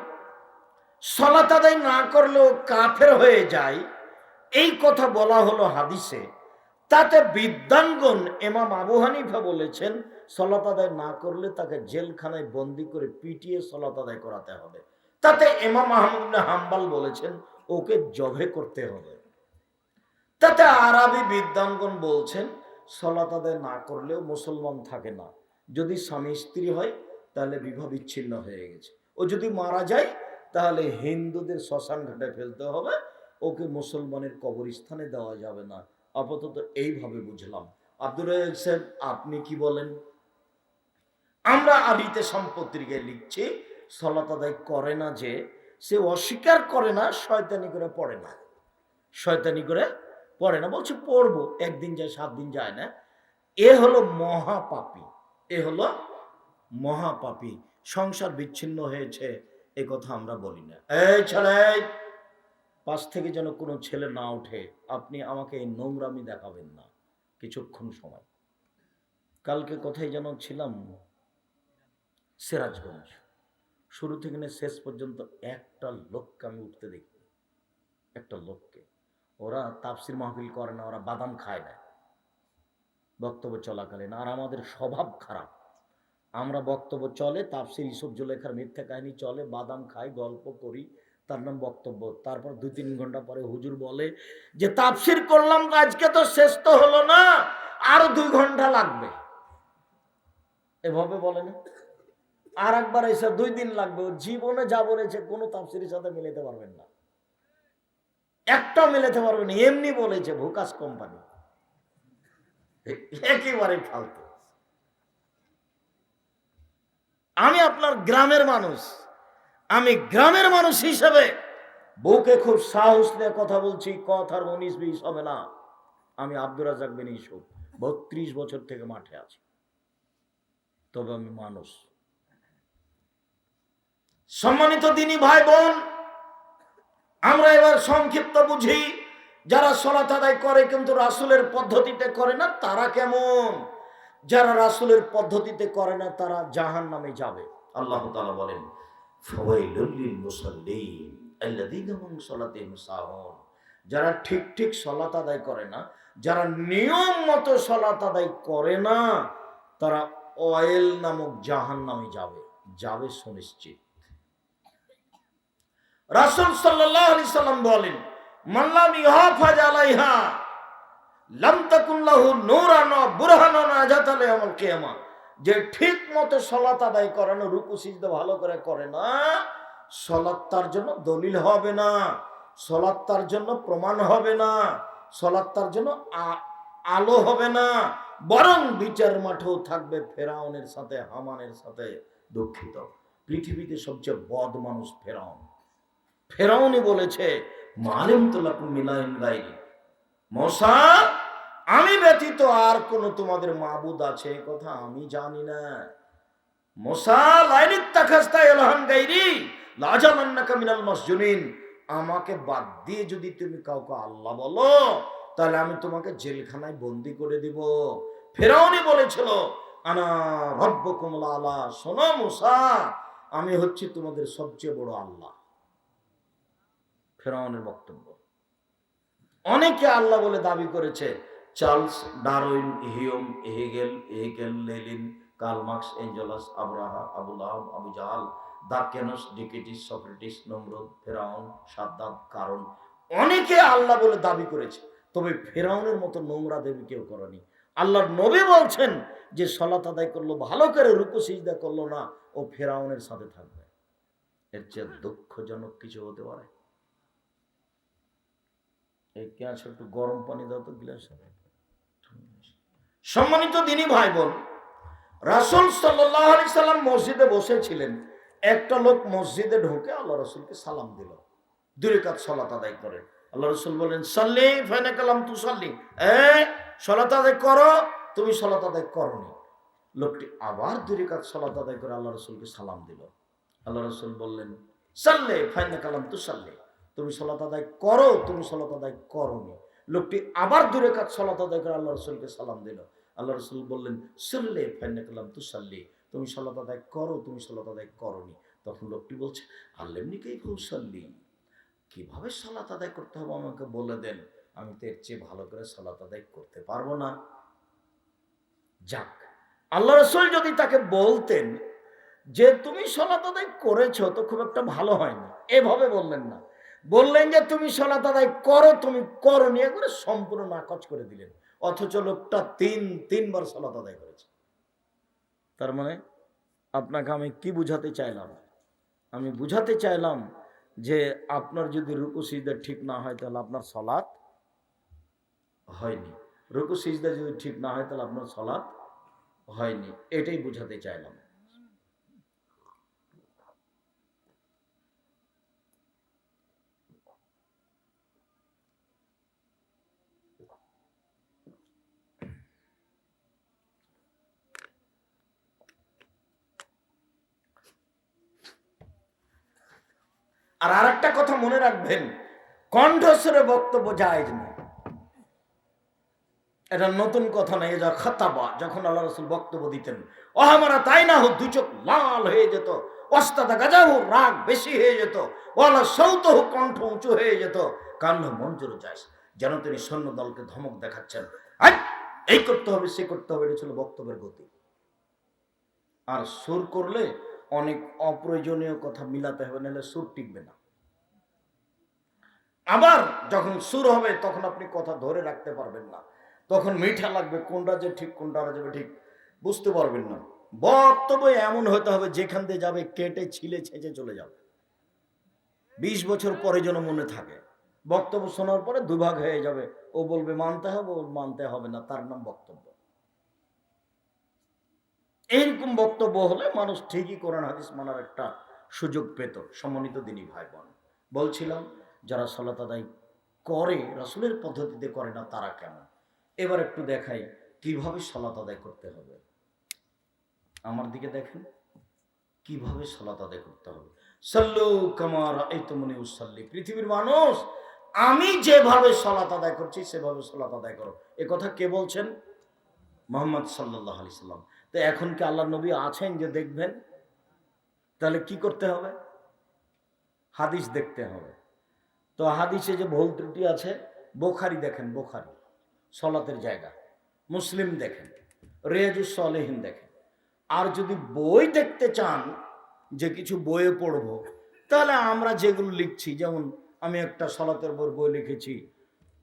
সলাত আদায় না করলেও কাফের হয়ে যায়, এই কথা বলা হলো হাদিসে। তাতে বিদ্বানগণ ইমাম আবু হানিফা বলেছেন, সলাত আদায় না করলে তাকে জেলখানায় বন্দি করে পিটিয়ে সলাত আদায় করাতে হবে। তাতে ইমাম আহমদ ইবনে হাম্বল বলেছেন, ওকে জবে করতে হবে। তাতে আরবি বিদ্বানগণ বলছেন, সলাত আদায় না করলেও মুসলমান থাকে না। যদি স্বামী স্ত্রী হয় তাহলে বিবাহ বিচ্ছিন্ন হয়ে গেছে। ও যদি মারা যায় তাহলে হিন্দুদের শ্মশান ঘাটে ফেলতে হবে, ওকে মুসলমানের কবরস্থানে দেওয়া যাবে না। আপাতত এইভাবে বুঝলাম। আব্দুর রাজ্জাক সাহেব, আপনি কি বলেন? আমরা আদিতে সম্পত্তিকে লিখছি, সলাত আদায় করে না, যে সে অস্বীকার করে না, শয়তানি করে পড়ে না, শয়তানি করে পড়ে না, বলছে পড়বো, একদিন যায় 7 দিন যায় না, এ হলো মহাপাপী, এ হলো মহাপাপী। সংসার বিচ্ছিন্ন হয়েছে এ কথা আমরা বলি না। এই ছেলে, পাশ থেকে যেন কোনো ছেলে না ওঠে, আপনি আমাকে এই নোংরামি দেখাবেন না কিছুক্ষণ সময়। কালকে কোথায় যেন ছিলাম, সিরাজগঞ্জ, শুরু থেকে শেষ পর্যন্ত একটা লোককে আমি উঠতে দেখি, একটা লোককে। ওরা তাফসির মাহফিল করে না, ওরা বাদাম খায় না বক্তব্য চলাকালীন। আর আমাদের স্বভাব খারাপ, আমরা বক্তব্য চলে, তাফসির ইউসুফ জুলেখার মিথ্যা কাহিনী চলে, বাদাম খাই, গল্প করি, তার নাম বক্তব্য। তারপর 2-3 ঘন্টা পরে হুজুর বলে যে তাফসির করলাম, আজকে তো শেষ তো হলো না, আরো 2 ঘন্টা লাগবে, এভাবে বলে না। আর একবার এসে 2 দিন লাগবে। ও জীবনে যা বলেছে কোনো তাফসিরের সাথে মিলাতে পারবেন না, একটাও মিলাতে পারবেন না, এমনি বলেছে, ভুকাস কোম্পানি, একেবারে ফালতু। আমি আপনার গ্রামের মানুষ, আমি গ্রামের মানুষ হিসেবে বউকে খুব সাহস নিয়ে কথা বলছি, কথার 19-20 হবে না। আমি আব্দুর রাজ্জাক বিন ইউসুফ, 32 বছর থেকে মাঠে আছি, তবে আমি মানুষ। সম্মানিত দিনী ভাই বোন, আমরা এবার সংক্ষিপ্ত বুঝি। যারা সালাত আদায় করে কিন্তু রাসূলের পদ্ধতিতে করে না, তারা কেমন? যারা রাসূলের পদ্ধতিতে করে না তারা জাহান্নামে যাবে। আল্লাহ তাআলা বলেন, ফাওয়াইলুল লিল মুসাল্লিন আল্লাযীনা হুম সালাতিহিম সাহুন। যারা ঠিক ঠিক সালাত আদায় করে না, যারা নিয়ম মতো সালাত আদায় করে না, তারা ওয়াইল নামক জাহান্নামে যাবে, যাবে সুনিশ্চিত। রাসূল সাল্লাল্লাহু আলাইহি সাল্লাম বলেন, মান লাম ইহাফাজ আলাইহা লাম তাকুন লাহু নূরান ওয়া বুরহানুন আজাত ইয়াউমুল কিয়ামah। যে ঠিক মতো সালাত আদায় করে না, রুকু সিজদা ভালো করে করে না, সালাত তার জন্য দলিল হবে না, সালাত তার জন্য প্রমাণ হবে না, সালাত তার জন্য আলো হবে না, বরং বিচার মাঠেও থাকবে ফেরাউনের সাথে, হামানের সাথে। দুঃখিত, পৃথিবীতে সবচেয়ে বদ মানুষ ফেরাউন। ফেরাউনই বলেছে, মালিম তুলাকুম মিনাইন গায়রি, মুসা, আমি ব্যতীত আর কোন তোমাদের মাবুদ আছে এই কথা আমি জানি না। মুসা, লাইনিত্তাখাযতা ইলাহান গায়রি লাজালান্নাকা মিনাল মাসজুনিন, আমাকে বাদ দিয়ে যদি তুমি কাউকে আল্লাহ বলো তাহলে আমি তোমাকে জেলখানায় বন্দি করে দিব। ফেরাউনই বলেছিল, আনা রাব্বুকুমুল আলা, শোনো মুসা, আমি হচ্ছি তোমাদের সবচেয়ে বড় আল্লাহ। ফেরাউনের বক্তব্য। অনেকে আল্লাহ বলে দাবি করেছে, Charles Darwin, Hume, Hegel, Lenin, Karl Marx, Engels, Abraha, Abu Lahab, Abu Jahal, Dakianus, ডিকিটিস, সক্রেটিস, নমরুদ, ফেরাউন, সাদ্দাত, কারণ অনেকে আল্লাহ বলে দাবি করেছে, তবে ফেরাউনের মতো নোংরা দেবী কেউ করেনি। আল্লাহর নবী বলছেন যে সালাত আদায় করলো ভালো করে, রুকু সিজদা করলো না, ও ফেরাউনের সাথে থাকবে। এর চেয়ে দুঃখজনক কিছু হতে পারে? এই গ্লাস একটু গরম পানি দাও তো, গ্লাস। সম্মানিত দিনী ভাই বোন, রাসূল সাল্লাল্লাহু আলাইহি সাল্লাম মসজিদে বসেছিলেন। একটা লোক মসজিদে ঢোকে আল্লাহ রাসূলকে সালাম দিল, 2 রাকাত সালাত আদায় করে। আল্লাহ রাসূল বলেন, সাল্লি ফাইনাকা লাম তুসাল্লি, সালাত আদায় করো, তুমি সালাত আদায় করোনি। লোকটি আবার 2 রাকাত সালাত আদায় করে আল্লাহ রাসূলকে সালাম দিল। আল্লাহ রাসূল বললেন, সাল্লি ফাইনাকা লাম তুসাল্লি, তুমি সালাত আদায় করো, তুমি সালাত আদায় করোনি। লোকটি আবার 2 রাকাত সালাত আদায় করে আল্লাহ রাসূলকে সালাম দিল। আল্লাহ রাসূল বললেন, সাল্লি ফাইনাকা লাম তুসাল্লি, তুমি সালাত আদায় করো, তুমি সালাত আদায় করোনি। তখন লোকটি বলছে, আল্লামনি কাইফা উসাল্লি, কিভাবে সালাত আদায় করতে হবে আমাকে বলে দেন, আমি তো এর চেয়ে ভালো করে সালাত আদায় করতে পারবো না। যাক, আল্লাহ রাসূল যদি তাকে বলতেন যে তুমি সালাত আদায় করেছো তো খুব একটা ভালো হয়নি, এভাবে বললেন না, বললেন যে তুমি সালাত আদায় করো, তুমি করো নিয়ে করে সম্পূর্ণ নাকচ করে দিলেন। অথচ লোকটা তিনবার সালাত আদায় করেছে। তার মানে আপনাকে আমি কি বুঝাতে চাইলাম? আমি বুঝাতে চাইলাম যে আপনার যদি রুকু সিজদা ঠিক না হয় তাহলে আপনার সালাত হয়নি। রুকু সিজদা যদি ঠিক না হয় তাহলে আপনার সালাত হয়নি, এটাই বুঝাতে চাইলাম। আর আরেকটা কথা মনে রাখবেন, কণ্ঠস্বরে বক্তব্য জায়েজ না। এটা নতুন কথা নয়। যা খাতাবা, যখন আল্লাহ রাসূল বক্তব্য দিতেন, ওহামারা তাই না হোক, 2 চোখ লাল হয়ে যেত, ওয়াস্তাদা গাজাহু, রাগ বেশি হয়ে যেত, ওয়ালা সাউতুহু, কণ্ঠ উঁচু হয়ে যেত, কান্না মঞ্জুর যায়, যেন তিনি সৈন্য দলকে ধমক দেখাচ্ছেন, এই করতে হবে, সে করতে হবে। এটা ছিল বক্তব্যের গতি। আর সুর করলে অনেক অপ্রয়োজনীয় কথা মিলাতে হবে, নাহলে সুর টিকবে না। আবার যখন সুর হবে তখন আপনি কথা ধরে রাখতে পারবেন না, তখন মিঠা লাগবে, কোনটা যে ঠিক কোনটা যাবে ঠিক বুঝতে পারবেন না। বক্তব্য এমন হতে হবে যেখান দিয়ে যাবে কেটে ছিলে ছেঁচে চলে যাবে, 20 বছর পরে যেন মনে থাকে। বক্তব্য শোনার পরে দুভাগ হয়ে যাবে, ও বলবে মানতে হবে, ও মানতে হবে না, তার নাম বক্তব্য। এইরকম বক্তব্য হলে মানুষ ঠিকই কোরআন হাদিস মানার একটা সুযোগ পেত। সম্মানিত দিনী ভাই বোন, বলছিলাম যারা সালাত আদায় করে রাসূলের পদ্ধতিতে করে না তারা কেমন। এবার একটু দেখাই কিভাবে সালাত আদায় করতে হবে। আমার দিকে দেখেন, কিভাবে সালাত আদায় করতে হবে। সাল্লু কামা রাআইতুমুনি উসাল্লি, পৃথিবীর মানুষ আমি যেভাবে সালাত আদায় করছি সেভাবে সালাত আদায় করো। এ কথা কে বলছেন? মুহাম্মদ সাল্লাল্লাহু আলাইহি সাল্লাম। তো এখন কি আল্লাহর নবী আছেন যে দেখবেন? তাহলে কি করতে হবে? হাদিস দেখতে হবে। তো হাদিসে যে ভুল ত্রুটি আছে, বুখারী দেখেন, বুখারী সালাতের জায়গা, মুসলিম দেখেন, রিয়াজুস সালেহিন দেখেন। আর যদি বই দেখতে চান যে কিছু বইয়ে পড়বো, তাহলে আমরা যেগুলো লিখছি, যেমন আমি একটা সালাতের বই লিখেছি,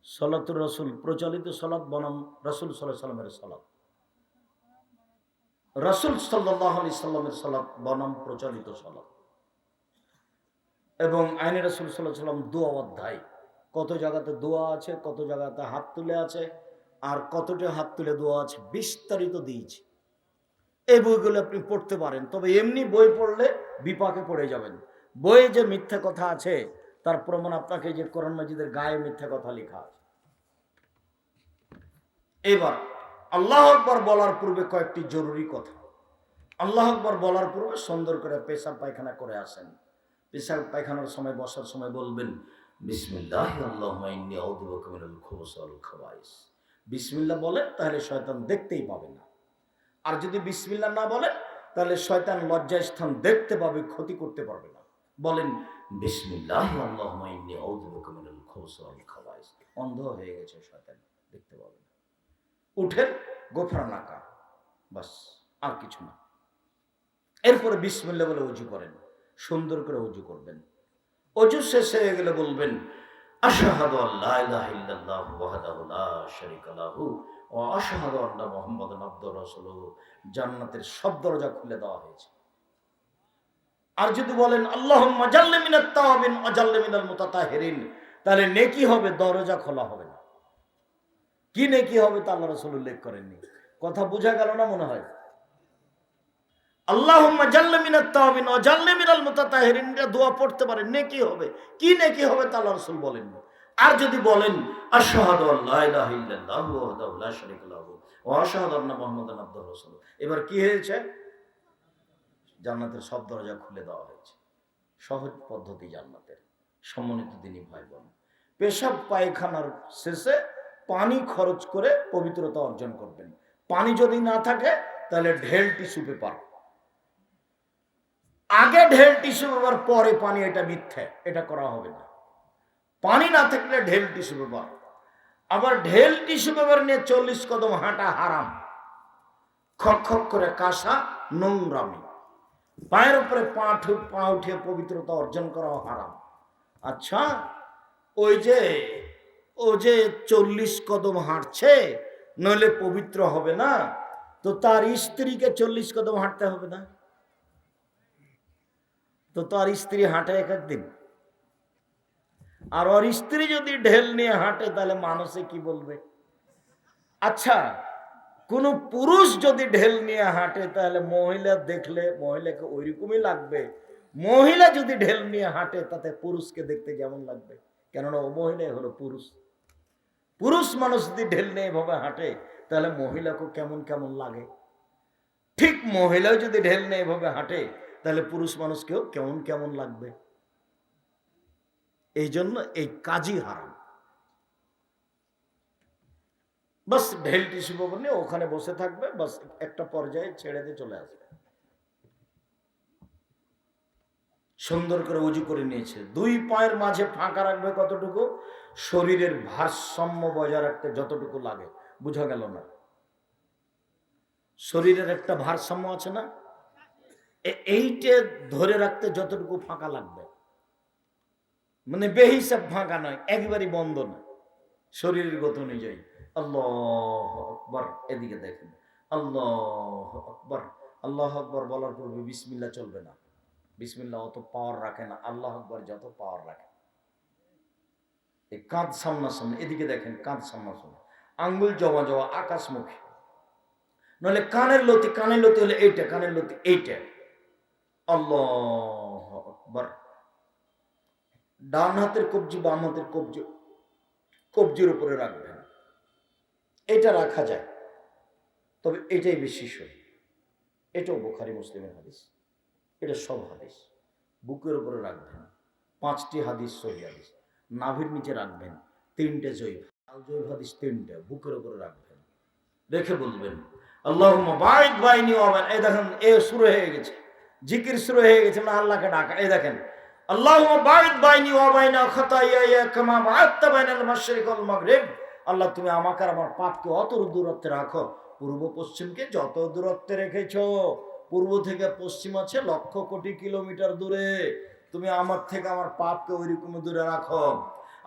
সালাতুর রাসূল, প্রচলিত সালাত বনাম রাসূল সাল্লাল্লাহু আলাইহি সাল্লামের সালাত, রাসূল সাল্লাল্লাহু আলাইহি সাল্লামের সালাত বনাম প্রচলিত সালাত, এবং আইনে রাসূল সাল্লাল্লাহু আলাইহি সাল্লাম দোয়া অধ্যায়, কত জায়গাতে দোয়া আছে, কত জায়গাতে হাত তুলে আছে, আর কতটা হাত তুলে দোয়া আছে, বিস্তারিত দিয়েছি। এই বইগুলো আপনি পড়তে পারেন। তবে এমনি বই পড়লে বিপাকে পড়ে যাবেন। বইয়ে যে মিথ্যা কথা আছে তার প্রমাণ আপনাকে যে কোরআন মাজিদের গায়ে মিথ্যা কথা লেখা আছে। এবার আল্লাহু আকবার বলার পূর্বে কয়েকটি জরুরি কথা। আল্লাহু আকবার বলার পূর্বে সুন্দর করে পেশাব পায়খানা করে আসেন। পেশাব পায়খানার সময়, বসার সময় বলবেন বিসমিল্লাহি আল্লাহুম্মা ইন্নী আউযু বিকা মিনাল খুবুসি ওয়াল খাবাইস। বিসমিল্লাহ বলেন, তাহলে শয়তান দেখতেই পাবে না। আর যদি বিসমিল্লাহ না বলেন তাহলে শয়তান লজ্জায় স্থান দেখতে পাবে, ক্ষতি করতে পারবে না। বলেন বিসমিল্লাহি আল্লাহুম্মা ইন্নী আউযু বিকা মিনাল খুবুসি ওয়াল খাবাইস। অন্ধ হয়ে গেছে শয়তান, দেখতে পাবে না। উঠেন, গোফরানাকা, বাস, আর কিছু না। এরপরে বিসমিল্লাহ বলে ওযু করেন, সুন্দর করে ওযু করবেন। ওযু শেষ হয়ে গেলে বলবেন আশহাদু আল্লা ইলাহা ইল্লাল্লাহু ওয়াহদাহু লা শারীকা লাহু ওয়া আশহাদু আন্না মুহাম্মাদান আবদুহু ওয়া রাসূলুহু, জান্নাতের সব দরজা খুলে দেওয়া হয়েছে। আর যদি বলেন আল্লাহুম্মা জাল্লি মিনাত তাওয়াবিন ওয়া জাল্লি মিনাল মুতাতাহিরিন, তাহলে নেকি হবে, দরজা খোলা হবে না। কি নেকি হবে তা আল্লাহ রাসূল উল্লেখ করেননি। কথা বোঝা গেল না মনে হয়? আল্লাহুম্মা জাল্লি মিনাত তাওয়াবিন ওয়া জাল্লি মিনাল মুতাতাহিরিন দোয়া পড়তে পারেন, নেকি হবে। কি নেকি হবে তা আল্লাহ রাসূল বলেননি। আর যদি বলেন আশহাদু আল্লা ইলাহা ইল্লাল্লাহু ওয়াহদাহু লা শারীকা লাহু ওয়া আশহাদু আন্না মুহাম্মাদান আবদুহু ওয়া রাসূলুহু, এবার কি হয়েছে? জান্নাতের সব দরজা খুলে দেওয়া হয়েছে। সহজ পদ্ধতি জান্নাতের। সম্মানিত দিনী ভাই বোন, পেশাব পায়খানার শেষে পানি খরচ করে পবিত্রতা অর্জন করবেন। পানি যদি না থাকে তাহলে ঢেল টিস্যু পেপার, আগে ঢেল টিস্যু পেপার পরে পানি, এটা মিথ্যা, এটা করা হবে না। পানি না থাকলে ঢেল টিস্যু পেপার। আবার ঢেল টিস্যু পেপার নিয়ে 40 কদম হাঁটা হারাম। খক খক করে কাশা নোংরামি। পায়ের উপরে পা উঠিয়ে পবিত্রতা অর্জন করাও হারাম। আচ্ছা, ওই যে 40 কদম হাঁটছে, নইলে পবিত্র হবে না, তো তার স্ত্রীকে 40 কদম হাঁটতে হবে না? তো তার স্ত্রী হাঁটে এক একদিন, আর ওর স্ত্রী যদি ঢেল নিয়ে হাঁটে তাহলে মানুষে কি বলবে? আচ্ছা, কোন পুরুষ যদি ঢেল নিয়ে হাঁটে তাহলে মহিলা দেখলে মহিলাকে ওইরকমই লাগবে। মহিলা যদি ঢেল নিয়ে হাঁটে তাতে পুরুষকে দেখতে কেমন লাগবে? কেননা ও মহিলাই হলো পুরুষ। পুরুষ মানুষ যদি ঢেল নিয়ে এভাবে হাঁটে তাহলে মহিলাকে কেমন কেমন লাগে। ঠিক মহিলাও যদি ঢেল নিয়ে এভাবে হাঁটে তাহলে পুরুষ মানুষকেও কেমন কেমন লাগবে। এই জন্য এই কাজই হারাম। বাস ঢেল টিস্যু পেপার নিয়ে ওখানে বসে থাকবে, বাস একটা পর্যায়ে ছেড়ে দিয়ে চলে আসবে। সুন্দর করে উজু করে নিয়েছে, 2 পায়ের মাঝে ফাঁকা রাখবে কতটুকু? শরীরের ভারসাম্য বজায় রাখতে যতটুকু লাগে। বুঝা গেল না? শরীরের একটা ভারসাম্য আছে না, এইটা ধরে রাখতে যতটুকু ফাঁকা লাগবে, মানে বেহিসাব ফাঁকা নয়, একবারই বন্ধ না, শরীরের গত অনুযায়ী। আল্লাহু আকবার, এদিকে দেখেন, আল্লাহু আকবার। আল্লাহু আকবার বলার পূর্বে বিসমিল্লাহ চলবে না। বিসমিল্লাহ অত পাওয়ার রাখে না, আল্লাহু আকবার যত পাওয়ার রাখে। এই কাঁধ সামনাসামনি, এদিকে দেখেন, কাঁধ সামনাসামনি, আঙ্গুল জমা জমা আকাশমুখী, নইলে কানের লতি হলে এইটা, কানের লতি এইটা। আল্লাহু আকবার। ডান হাতের কবজি বাম হাতের কবজির উপরে রাখবেন। এটা রাখা যায়, তবে এটাই বেশি সহি। এটাও বুখারী মুসলিমের হাদিস, এটা সব হাদিস। বুকের উপরে রাখবেন, 5টি হাদিস সহি হাদিস। নাভির নিচে রাখবেন 3টে জয়ীফ, জয়ীফ হাদিস 3টে। বুকের উপরে রাখবেন, রেখে বলবেন আল্লাহুম্মা বাঈদ বাইনি ওয়া বাইন। এই দেখেন, এ শুরু হয়ে গেছে, জিকির শুরু হয়ে গেছে, না আল্লাহকে ডাকা। এই দেখেন, আল্লাহুম্মা বাঈদ বাইনি ওয়া বাইনা খাতায়ায়া কামা বা'আদতা বাইনাল মাশরিক ওয়াল মাগরিব। আল্লাহ, তুমি আমাকে আর আমার পাপকে অত দূরত্বে রাখো, পূর্ব পশ্চিমকে যত দূরত্বে রেখেছো। পূর্ব থেকে পশ্চিম আছে লক্ষ কোটি কিলোমিটার দূরে, তুমি আমার থেকে আমার পাপকে ওইরকম দূরে রাখো।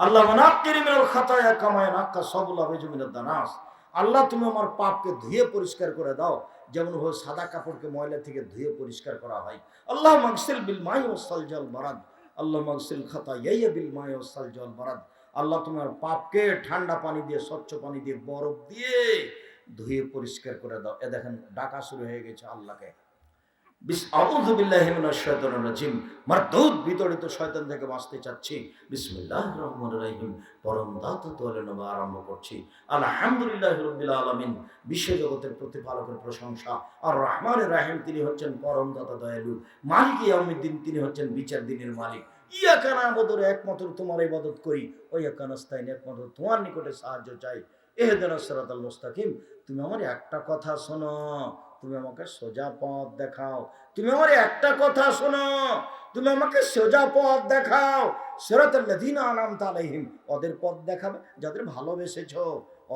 আল্লাহ নাক্কিরি মিনাল খাতায়া কামা ইয়ানাক্কা সাবুল আবিজু মিনাদ দানাস। আল্লাহ, তুমি আমার পাপকে ধুয়ে পরিষ্কার করে দাও, যেমন ভাবে সাদা কাপড়কে ময়লা থেকে ধুয়ে পরিষ্কার করা হয়। আল্লাহ মাগসিল বিল মাই ওয়াস সালজাল বারাদ। আল্লাহ মাগসিল খাতায়ায়া বিল মাই ওয়াস সালজাল বারাদ। আল্লাহ, তোমার পাপকে ঠান্ডা পানি দিয়ে, স্বচ্ছ পানি দিয়ে, বরফ দিয়ে ধুয়ে পরিষ্কার করে দাও। এ দেখেন, ডাকা শুরু হয়ে গেছে আল্লাহকে। আউযু বিল্লাহি মিনাশ শাইতানির রাজিম। মারদুদ বিতড়িত শয়তান থেকে বাঁচতে চাচ্ছি। বিসমিল্লাহির রহমানির রহিম। পরম দাতা দয়ালুর নামে আরম্ভ করছি। আলহামদুলিল্লাহি রাব্বিল আলামিন। বিশ্ব জগতের প্রতিপালকের প্রশংসা। আর রহমানির রহিম, তিনি হচ্ছেন পরম দাতা দয়ালু। মালিক ইয়াউমিদ্দিন, তিনি হচ্ছেন বিচার দিনের মালিক। ইয়াকা না'বুদু, একমাত্র তোমার ইবাদত করি। ওয়া ইয়াকা নাস্তাইন, একমাত্র তোমার নিকটে সাহায্য চাই। ইহদিনাস সিরাতাল মুস্তাকিম। তুমি আমার একটা কথা শোনো, তুমি আমাকে সোজা পথ দেখাও। তুমি আমার একটা কথা শোনো, তুমি আমাকে সোজা পথ দেখাও। সিরাতাল লাযিনা আনআমতা আলাইহিম, ওদের পথ দেখাবে যাদের ভালোবেসেছো।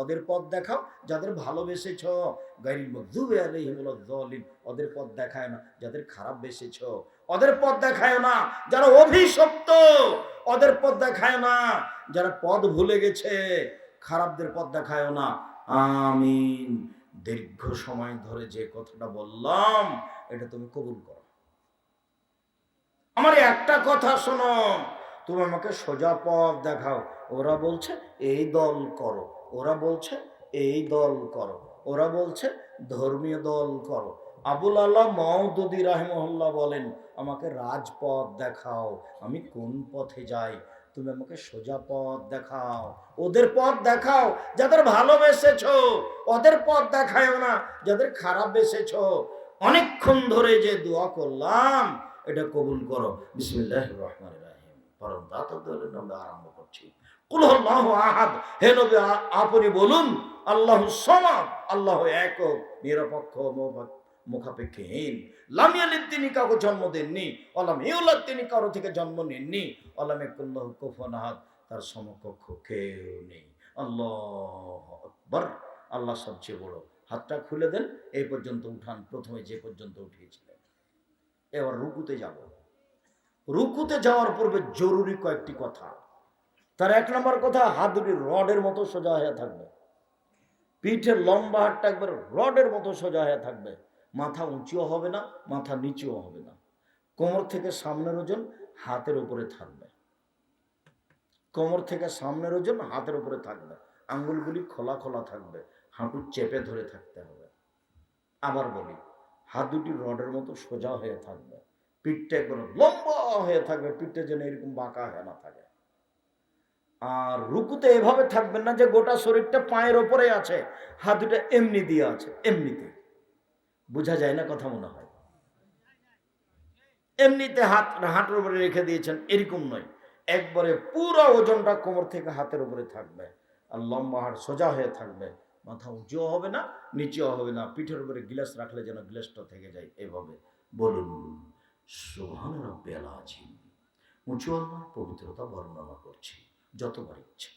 ওদের পথ দেখাও যাদের ভালোবেসেছো। গায়রিল মাগযুবি আলাইহিম ওয়ালাদ যালিম, ওদের পথ দেখায় না যাদের খারাপ বেসেছো। ওদের পথ দেখায় না যারা অভিশপ্ত। ওদের পথ দেখায় না যারা পথ ভুলে গেছে। খারাপদের পথ দেখায় না, আমিন। দীর্ঘ সময় ধরে যে কথাটা বললাম এটা তুমি কবুল করো। আমার একটা কথা শোনো, তুমি আমাকে সোজা পথ দেখাও। ওরা বলছে এই দল করো, ওরা বলছে এই দল করো, ওরা বলছে ধর্মীয় দল করো। আবুল আল্লাহ মাউদুদি রাহিমাহুল্লাহ বলেন, আমাকে রাজপথ দেখাও, আমি কোন পথে যাই। তুমি আমাকে সোজা পথ দেখাও, ওদের পথ দেখাও যাদের ভালোবেসেছো, ওদের পথ দেখায়ও না যাদের খারাপ বেসেছো। অনেকক্ষণ ধরে যে দোয়া করলাম এটা কবুল করো। বিসমিল্লাহির রহমানির রহিম। পরম দাতাদের নামে আরম্ভ করছি। কুল হুয়াল্লাহু আহাদ। হে নবী আপনি বলুন আল্লাহুস সামাদ, আল্লাহ একক, নিরপেক্ষ, মুখাপেক্ষীহীন। লাম ইয়ালিদ, তিনি কাউকে জন্ম দেননি। ওয়ালাম ইউলাদ, তিনি কারো থেকে জন্ম নেননি। ওয়ালাম ইয়াকুল লাহু কুফুয়ান আহাদ, তার সমকক্ষ কেউ নেই। আল্লাহু আকবার। আল্লাহ সবচেয়ে বড়। হাতটা খুলে দেন, এই পর্যন্ত উঠান, প্রথমে যে পর্যন্ত উঠিয়েছিলেন। এবার রুকুতে যাব। রুকুতে যাওয়ার পূর্বে জরুরি কয়েকটি কথা। তার এক নম্বর কথা, হাত দুটি রডের মতো সোজা হয়ে থাকবে, পিঠের লম্বা হাতটা একবার রডের মতো সোজা হয়ে থাকবে, মাথা উঁচুও হবে না, মাথা নিচুও হবে না। কোমর থেকে সামনের ওজন হাতের উপরে থাকবে, কোমর থেকে সামনের ওজন হাতের উপরে থাকবে, আঙ্গুলগুলি খোলা খোলা থাকবে, হাঁটু চেপে ধরে থাকতে হবে। আবার বলি, হাত দুটি রডের মতো সোজা হয়ে থাকবে, পিঠটা একবার লম্বা হয়ে থাকবে, পিঠটা যেন এরকম বাঁকা হয়ে না থাকে। আর রুকুতে এভাবে থাকবেন না যে গোটা শরীরটা পায়ের ওপরে আছে, হাত দুটা এমনি দিয়ে আছে, এমনিতে বোঝা যায় না কথা মনে হয়, এমনিতে হাতের উপরে রেখে দিয়েছেন, এরকম নয়। একবারে পুরো ওজনটা কোমর থেকে হাতের উপরে থাকবে, আর লম্বা হাড় সোজা হয়ে থাকবে, মাথা উঁচুও হবে না নিচেও হবে না, পিঠের উপরে গ্লাস রাখলে যেন গ্লাসটা থেকে যায়। এভাবে বলুন সুবহান রাব্বিয়াল আযীম। উঁচু আল্লাহর পবিত্রতা বর্ণনা করছি যতবার ইচ্ছে,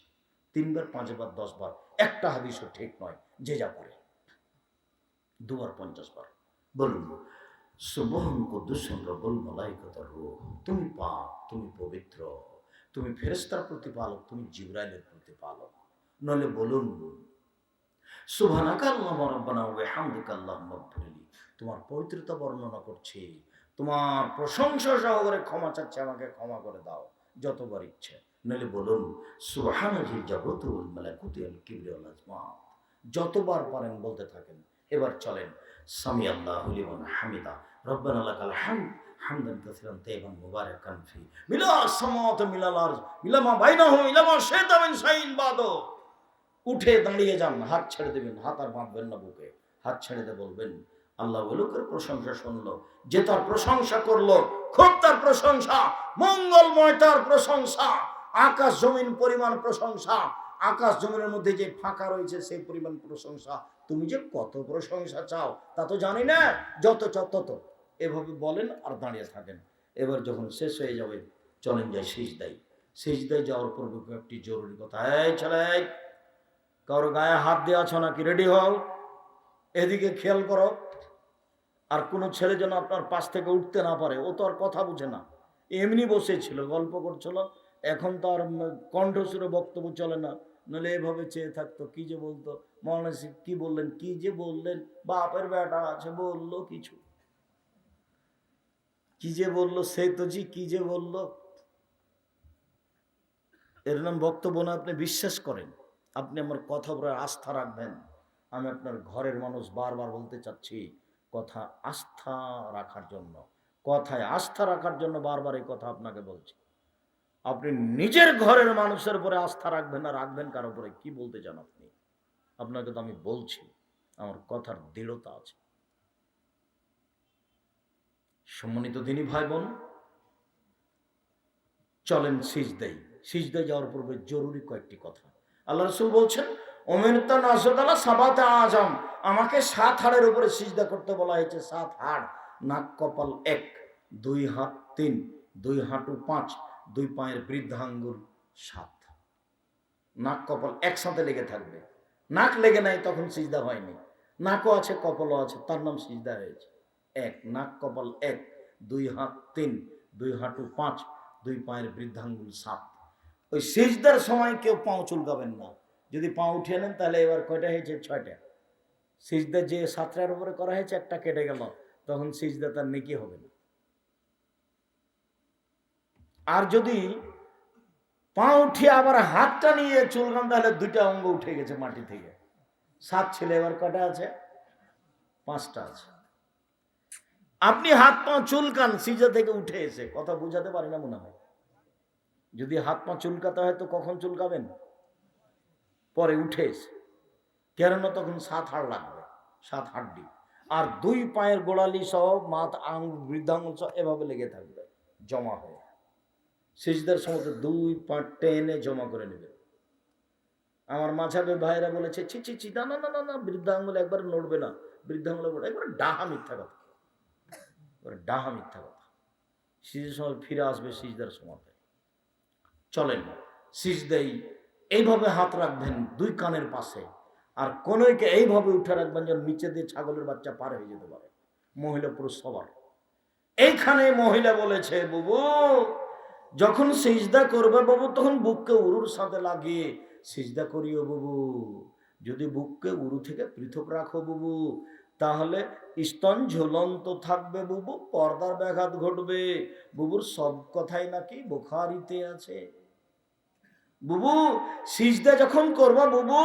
3 বার 5 বার 10 বার, একটা হাদিসও ঠিক নয়, যে যা করে 2 বার 50 বার বলুন সুবহান কুদ্দুসুন রব্বুল মালাইকাতুর রূহ। তুমি পাক, তুমি পবিত্র, তুমি ফেরেশতার প্রতিপালক, তুমি জিবরাইলের প্রতিপালক। নলে বলুন সুবহানাকা আল্লাহুম্মা রাব্বানা ওয়া বিহামদিকা আল্লাহুম্মা ইগফিরলি। তোমার পবিত্রতা বর্ণনা করছি, তোমার প্রশংসা সহকারে ক্ষমা চাচ্ছি, আমাকে ক্ষমা করে দাও, যতবার ইচ্ছে। নলে বলুন সুবহানাল জাবরুত ওয়াল মালাকুতি ওয়াল কিবরিয়া ওয়াল আজমাত। যতবার পারেন বলতে থাকেন। এবার চলেন সামি আল্লাহু লিমান হামিদা রব্বানা লাকাল হামদ হামদান কাসীরান তাইয়িবান মুবারাকান ফি মিলা সামাওয়াতি মিলাল আরজ মিলা মা বাইনাহু ইলা মা শাইতা মিন শাইইন বাদু। উঠে দাঁড়িয়ে যান, হাত ছেড়ে দেবেন, হাত আর বাঁধবেন না বুকে, হাত ছেড়ে দিয়ে বলবেন আল্লাহ ওলুকের প্রশংসা শুনলো, যে তার প্রশংসা করলো, খুব তার প্রশংসা, মঙ্গলময় তার প্রশংসা, আকাশ জমিন পরিমাণ প্রশংসা, আকাশ জমিনের মধ্যে যে ফাঁকা রয়েছে সেই পরিমাণ প্রশংসা। তুমি যে কত প্রশংসা চাও তা তো জানি না, যত চাও তত। এভাবে বলেন আর দাঁড়িয়ে থাকেন। এবার যখন শেষ হয়ে যাবে চলেন যাই সিজদায়। সিজদায় যাওয়ার পূর্বে একটি জরুরি কথা, এই ছেলে, কারো গায়ে হাত দিয়ে আছো নাকি? রেডি হও, এদিকে খেয়াল করো। আর কোনো ছেলে যেন আপনার পাশ থেকে উঠতে না পারে, ও তো আর কথা বুঝে না, এমনি বসেছিল গল্প করছিল, এখন তো আর কণ্ঠস্বরে বক্তব্য চলে না, নইলে এভাবে চেয়ে থাকতো, কি যে বলতো, মৌলানা কি বললেন, কি যে বললেন, বাপের বেটা আছে বললো কিছু, কি যে বললো, সে তো জি কি যে বললো, এর নাম বক্তব্য না। আপনি বিশ্বাস করেন, আপনি আমার কথা উপরে আস্থা রাখবেন। আমি আপনার ঘরের মানুষ, বারবার বলতে চাচ্ছি, কথা আস্থা রাখার জন্য, কথায় আস্থা রাখার জন্য বারবার এই কথা আপনাকে বলছি। আপনি নিজের ঘরের মানুষের উপরে আস্থা রাখবেন না, রাখবেন কার উপরে? কি বলতে চান আপনি? আপনাকে তো আমি বলছি, আমার কথার দৃঢ়তা আছে। সম্মানিত দিনী ভাই বোন, চলেন সিজদায়। সিজদায় যাওয়ার পূর্বে জরুরি কয়েকটি কথা। আল্লাহ রাসূল বলছেন ওমিরতা নাসদালা সাবাতা আজম, আমাকে 7 হাড়ের উপরে সিজদা করতে বলা হয়েছে। 7 হাড়, নাক কপাল 1, 2 হাত 3, 2 হাঁটু 5, 2 পায়ের বৃদ্ধাঙ্গুল 7। নাক কপাল একসাথে লেগে থাকবে, নাক লেগে নাই তখন সিজদা হয়নি, নাকও আছে কপালও আছে, তার নাম সিজদা হয়েছে। 1 নাক কপাল 1, 2 হাত 3, 2 হাঁটু 5, 2 পায়ের বৃদ্ধাঙ্গুল 7। ওই সিজদার সময় কেউ পাও চুলকাবেন না, যদি পা উঠিয়ে নেন তাহলে এবার কয়টা হয়েছে? 6টা। সিজদা যে 7টার উপরে করা হয়েছে একটা কেটে গেল, তখন সিজদা তার নেকি হবে না। আর যদি পা উঠিয়ে আবার হাতটা নিয়ে চুলকান তাহলে 2টা অঙ্গ উঠে গেছে মাটি থেকে। 7 ছিল, এবার কয়টা আছে? 5টা আছে। আপনি হাত পা চুলকান, সিজদা থেকে উঠে এসে, কথা বুঝাতে পারি না মনে হয়। যদি হাত পা চুলকাতে হয় তো কখন চুলকাবেন? পরে উঠে এসে, কেননা তখন 7 হাড় লাগবে, 7 হাড্ডি। আর 2 পায়ের গোড়ালি সহ মাথা, বৃদ্ধাঙ্গুল সহ এভাবে লেগে থাকবে জমা হয়ে। সিজদার সময় 2 পা টেনে জমা করে নেবে। আমার মাঝাবে ভাইরা বলেছে ছি ছি ছি, না না না না না, বৃদ্ধাঙ্গুল একবার নড়বে না, বৃদ্ধাঙ্গুল একবার ডাহা মিথ্যা কথা, ডাহা মিথ্যা কথা। সিজদার সময় ফিরে আসবে সিজদার সময়। চলেন সিজদাই এইভাবে হাত রাখবেন 2 কানের পাশে, আর কোনকে এইভাবে উঠে রাখবেন যেন নিচে দিয়ে ছাগলের বাচ্চা পার হয়ে যেতে পারে, মহিলা পুরুষ সবার। এইখানে মহিলা বলেছে বুবু যখন সিজদা করবে বাবু তখন বুককে উরুর সাথে লাগিয়ে সিজদা করিও বুবু। যদি বুককে উরু থেকে পৃথক রাখো বুবু তাহলে স্তন ঝুলন্ত থাকবে বুবু, পর্দার ব্যাঘাত ঘটবে বুবুর। সব কথাই নাকি বুখারীতে আছে বুবু। সিজদা যখন করবা বুবু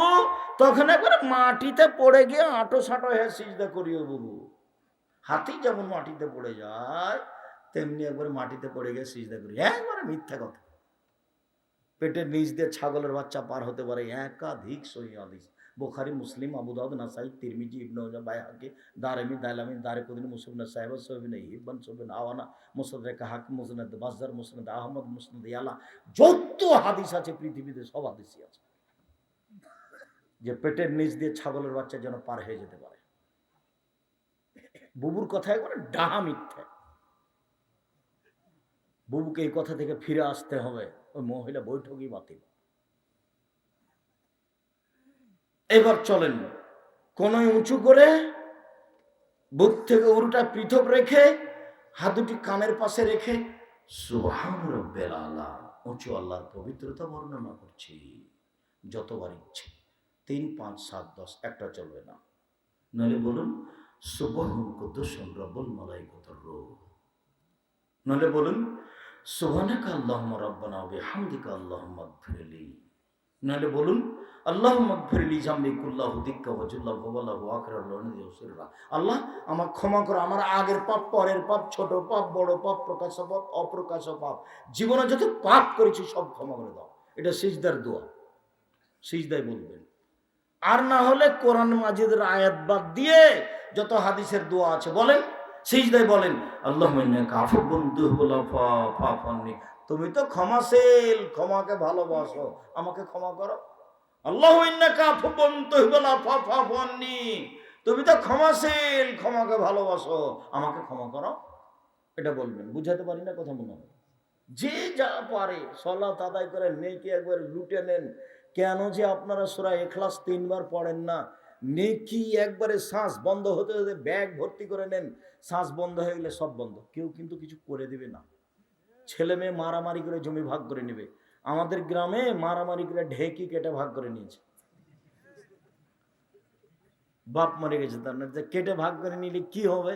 তখন একবার মাটিতে পড়ে গিয়ে আঁটো সাঁটো হয়ে সিজদা করিও বুবু। হাতি যেমন মাটিতে পড়ে যায় তেমনি একবার মাটিতে পড়ে গিয়ে সিজদা করি। একবারে মিথ্যা কথা। পেটের নিচ দিয়ে ছাগলের বাচ্চা পার হতে পারে, একাধিক সহিহ হাদিস, বুখারী, মুসলিম, আবু দাউদ, নাসাই, তিরমিজি, ইবনে মাজাহ, বাইহাকি, দারমি, দাইলামি, দারকুতনি, মুসনাদ সাহেব, সহিহ ইবন, সহিহ আওয়ানা, মুসনাদ হাকিম, মুসনাদ বাজ্জার, মুসনাদ আহমদ, মুসনাদ ইয়ালা, যত হাদিস আছে পৃথিবীতে সব হাদিসই আছে যে পেটের নিচ দিয়ে ছাগলের বাচ্চা যেন পার হয়ে যেতে পারে। বুবুর কথা একবারে ডাহা মিথ্যা। বুবুকে এই কথা থেকে ফিরে আসতে হবে। ওই মহিলা বৈঠকই বাতিল। এবার চলেন কোন উঁচু করে বুক থেকে উরুটা পৃথক রেখে হাত দুটি কানের পাশে রেখে সুবহান রাব্বিল আলা, উঁচু আল্লাহর পবিত্রতা বর্ণনা করছি যতবার ইচ্ছে। 3, 5, 7, 10 একটা চলবে না। নইলে বলুন সুবহান কুদ্দুসুর রাব্বুল মালাইকাতুর রূহ, নইলে বলুন সুবহানাকা আল্লাহুম্মা রাব্বানা ওয়া বিহামদিকা আল্লাহুম্মা ইগফিরলি, নইলে বলুন আল্লাহুম্মা ইগফিরলি জামবি কুল্লাহু দিক্কা ওয়া জুল্লাহু ওয়া বালাহু আখিরা লানি ওয়া আল্লাহ আমাকে ক্ষমা করো, আমার আগের পাপ, পরের পাপ, ছোট পাপ, বড় পাপ, প্রকাশ পাপ, অপ্রকাশ পাপ, জীবনে যত পাপ করেছি সব ক্ষমা করে দাও। এটা সিজদার দোয়া, সিজদায় বলবেন। আর না হলে কোরআন মাজিদের আয়াত বাদ দিয়ে যত হাদিসের দোয়া আছে বলেন, সিজদায় বলেন আল্লাহুম্মা ইন্নাকা আফুউন তুহিব্বুল আফওয়া ফা'ফু আননি, তুমি তো ক্ষমাশীল, ক্ষমাকে ভালোবাসো, আমাকে ক্ষমা করো। আল্লাহু ইন্নাকা আফুউন তুহিব্বুল আফওয়া ফা'ফু আননি, তুমি তো ক্ষমাশীল, ক্ষমাকে ভালোবাসো, আমাকে ক্ষমা করো। এটা বলবেন। বুঝাতে পারি না কথা মনে হয়? যে যা পারে সালাত আদায় করে নেকি একবার লুটে নেন। কেন যে আপনারা সূরা ইখলাস 3 বার পড়েন না? নেকি একবারে শ্বাস বন্ধ হতে হতে ব্যাগ ভর্তি করে নেন, শ্বাস বন্ধ হয়ে গেলে সব বন্ধ। কেউ কিন্তু কিছু করে দিবে না। ছেলে মেয়ে মারামারি করে জমি ভাগ করে নেবে। আমাদের গ্রামে মারামারি করে ঢেকি কেটে ভাগ করে নিয়েছে। বাপ মরে গেছে, তার না কেটে ভাগ করে নিলে কি হবে?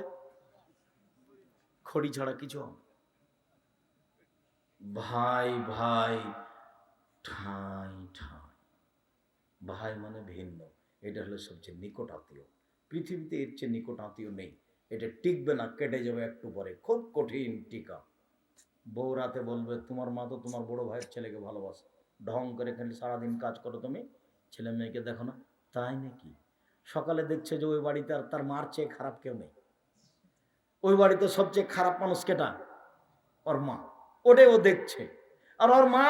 খড়ি ছাড়া কিছু হবে। ভাই ভাই ঠাই ঠাই, ভাই মানে ভিন্ন। এটা হলো সবচেয়ে নিকট আত্মীয়। পৃথিবীতে এর চেয়ে নিকট আত্মীয় নেই। এটা টিকবে না, কেটে যাবে একটু পরে, খুব কঠিন টিকা। বউ রাতে বলবে তোমার মা তো তোমার বড় ভাইয়ের ছেলেকে ভালোবাসে, ঢং করে খালি সারাদিন কাজ করো তুমি, ছেলে মেয়েকে দেখো না। তাই নাকি? সকালে দেখছে যে ওই বাড়িতে আর তার মার চেয়ে খারাপ কেউ নেই। ওই বাড়িতে সবচেয়ে খারাপ মানুষ কেটা? ওর মা। ওটাই ও দেখছে। আর ওর মা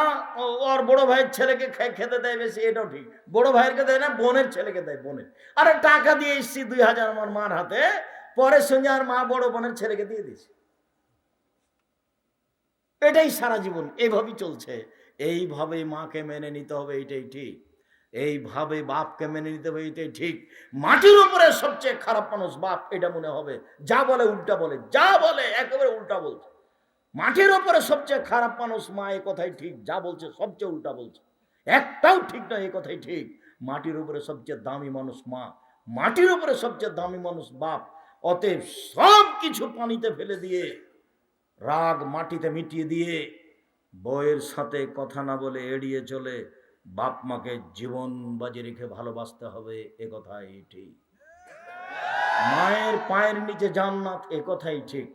ওর বড় ভাইয়ের ছেলেকে খেতে দেয় বেশি, এটাও ঠিক। বড় ভাইয়েরকে দেয় না, বোনের ছেলেকে দেয়, বোনের। আরে টাকা দিয়ে এসছি 2000 আমার মার হাতে, পরের সঙ্গে আর মা বড় বোনের ছেলেকে দিয়ে দিয়েছে। এটাই সারা জীবন এইভাবেই চলছে। এইভাবে মাকে মেনে নিতে হবে, এইটাই ঠিক। এইভাবে বাপকে মেনে নিতে হবে, এইটাই ঠিক। মাটির উপরে সবচেয়ে খারাপ মানুষ বাপ, এটা মনে হবে। যা বলে উল্টা বলে, যা বলে একেবারে উল্টা বলছে। মাটির উপরে সবচেয়ে খারাপ মানুষ মা, এই কথাই ঠিক। যা বলছে সবচেয়ে উল্টা বলছে, একটাও ঠিক নয়, এই কথাই ঠিক। মাটির উপরে সবচেয়ে দামি মানুষ মা, মাটির উপরে সবচেয়ে দামি মানুষ বাপ। অতএব সব কিছু পানিতে ফেলে দিয়ে, রাগ মাটিতে মিটিয়ে দিয়ে, বউয়ের সাথে কথা না বলে এড়িয়ে চলে বাপ মাকে জীবন বাজি রেখে ভালোবাসতে হবে, এ কথাই ঠিক। মায়ের পায়ের নিচে জান্নাত, এ কথাই ঠিক।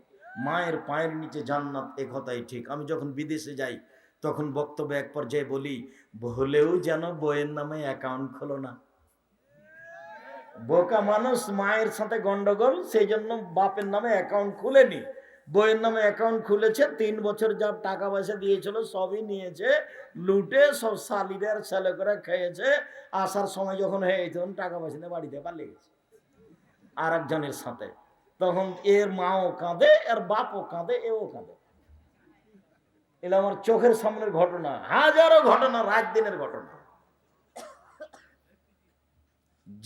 মায়ের পায়ের নিচে জান্নাত, এ কথাই ঠিক। আমি যখন বিদেশে যাই তখন বক্তব্য এক পর্যায়ে বলি, হলেও যেন বইয়ের নামে অ্যাকাউন্ট খোলো না। বোকা মানুষ, মায়ের সাথে গন্ডগোল, সেই জন্য বাপের নামে অ্যাকাউন্ট খুলেনি, বইয়ের নামে অ্যাকাউন্ট খুলেছে। 3 বছর যা টাকা পয়সা দিয়েছিল সবই নিয়েছে, লুটে সব শালিদের ছেলে করে খেয়েছে। আসার সময় যখন হয়ে তখন টাকা পয়সা নিয়ে বাড়িতে পালিয়ে গেছে আর একজনের সাথে। তখন এর মাও কাঁদে, আর বাপও কাঁদে, এও কাঁদে। এটা আমার চোখের সামনের ঘটনা, হাজারো ঘটনা, রাত দিনের ঘটনা।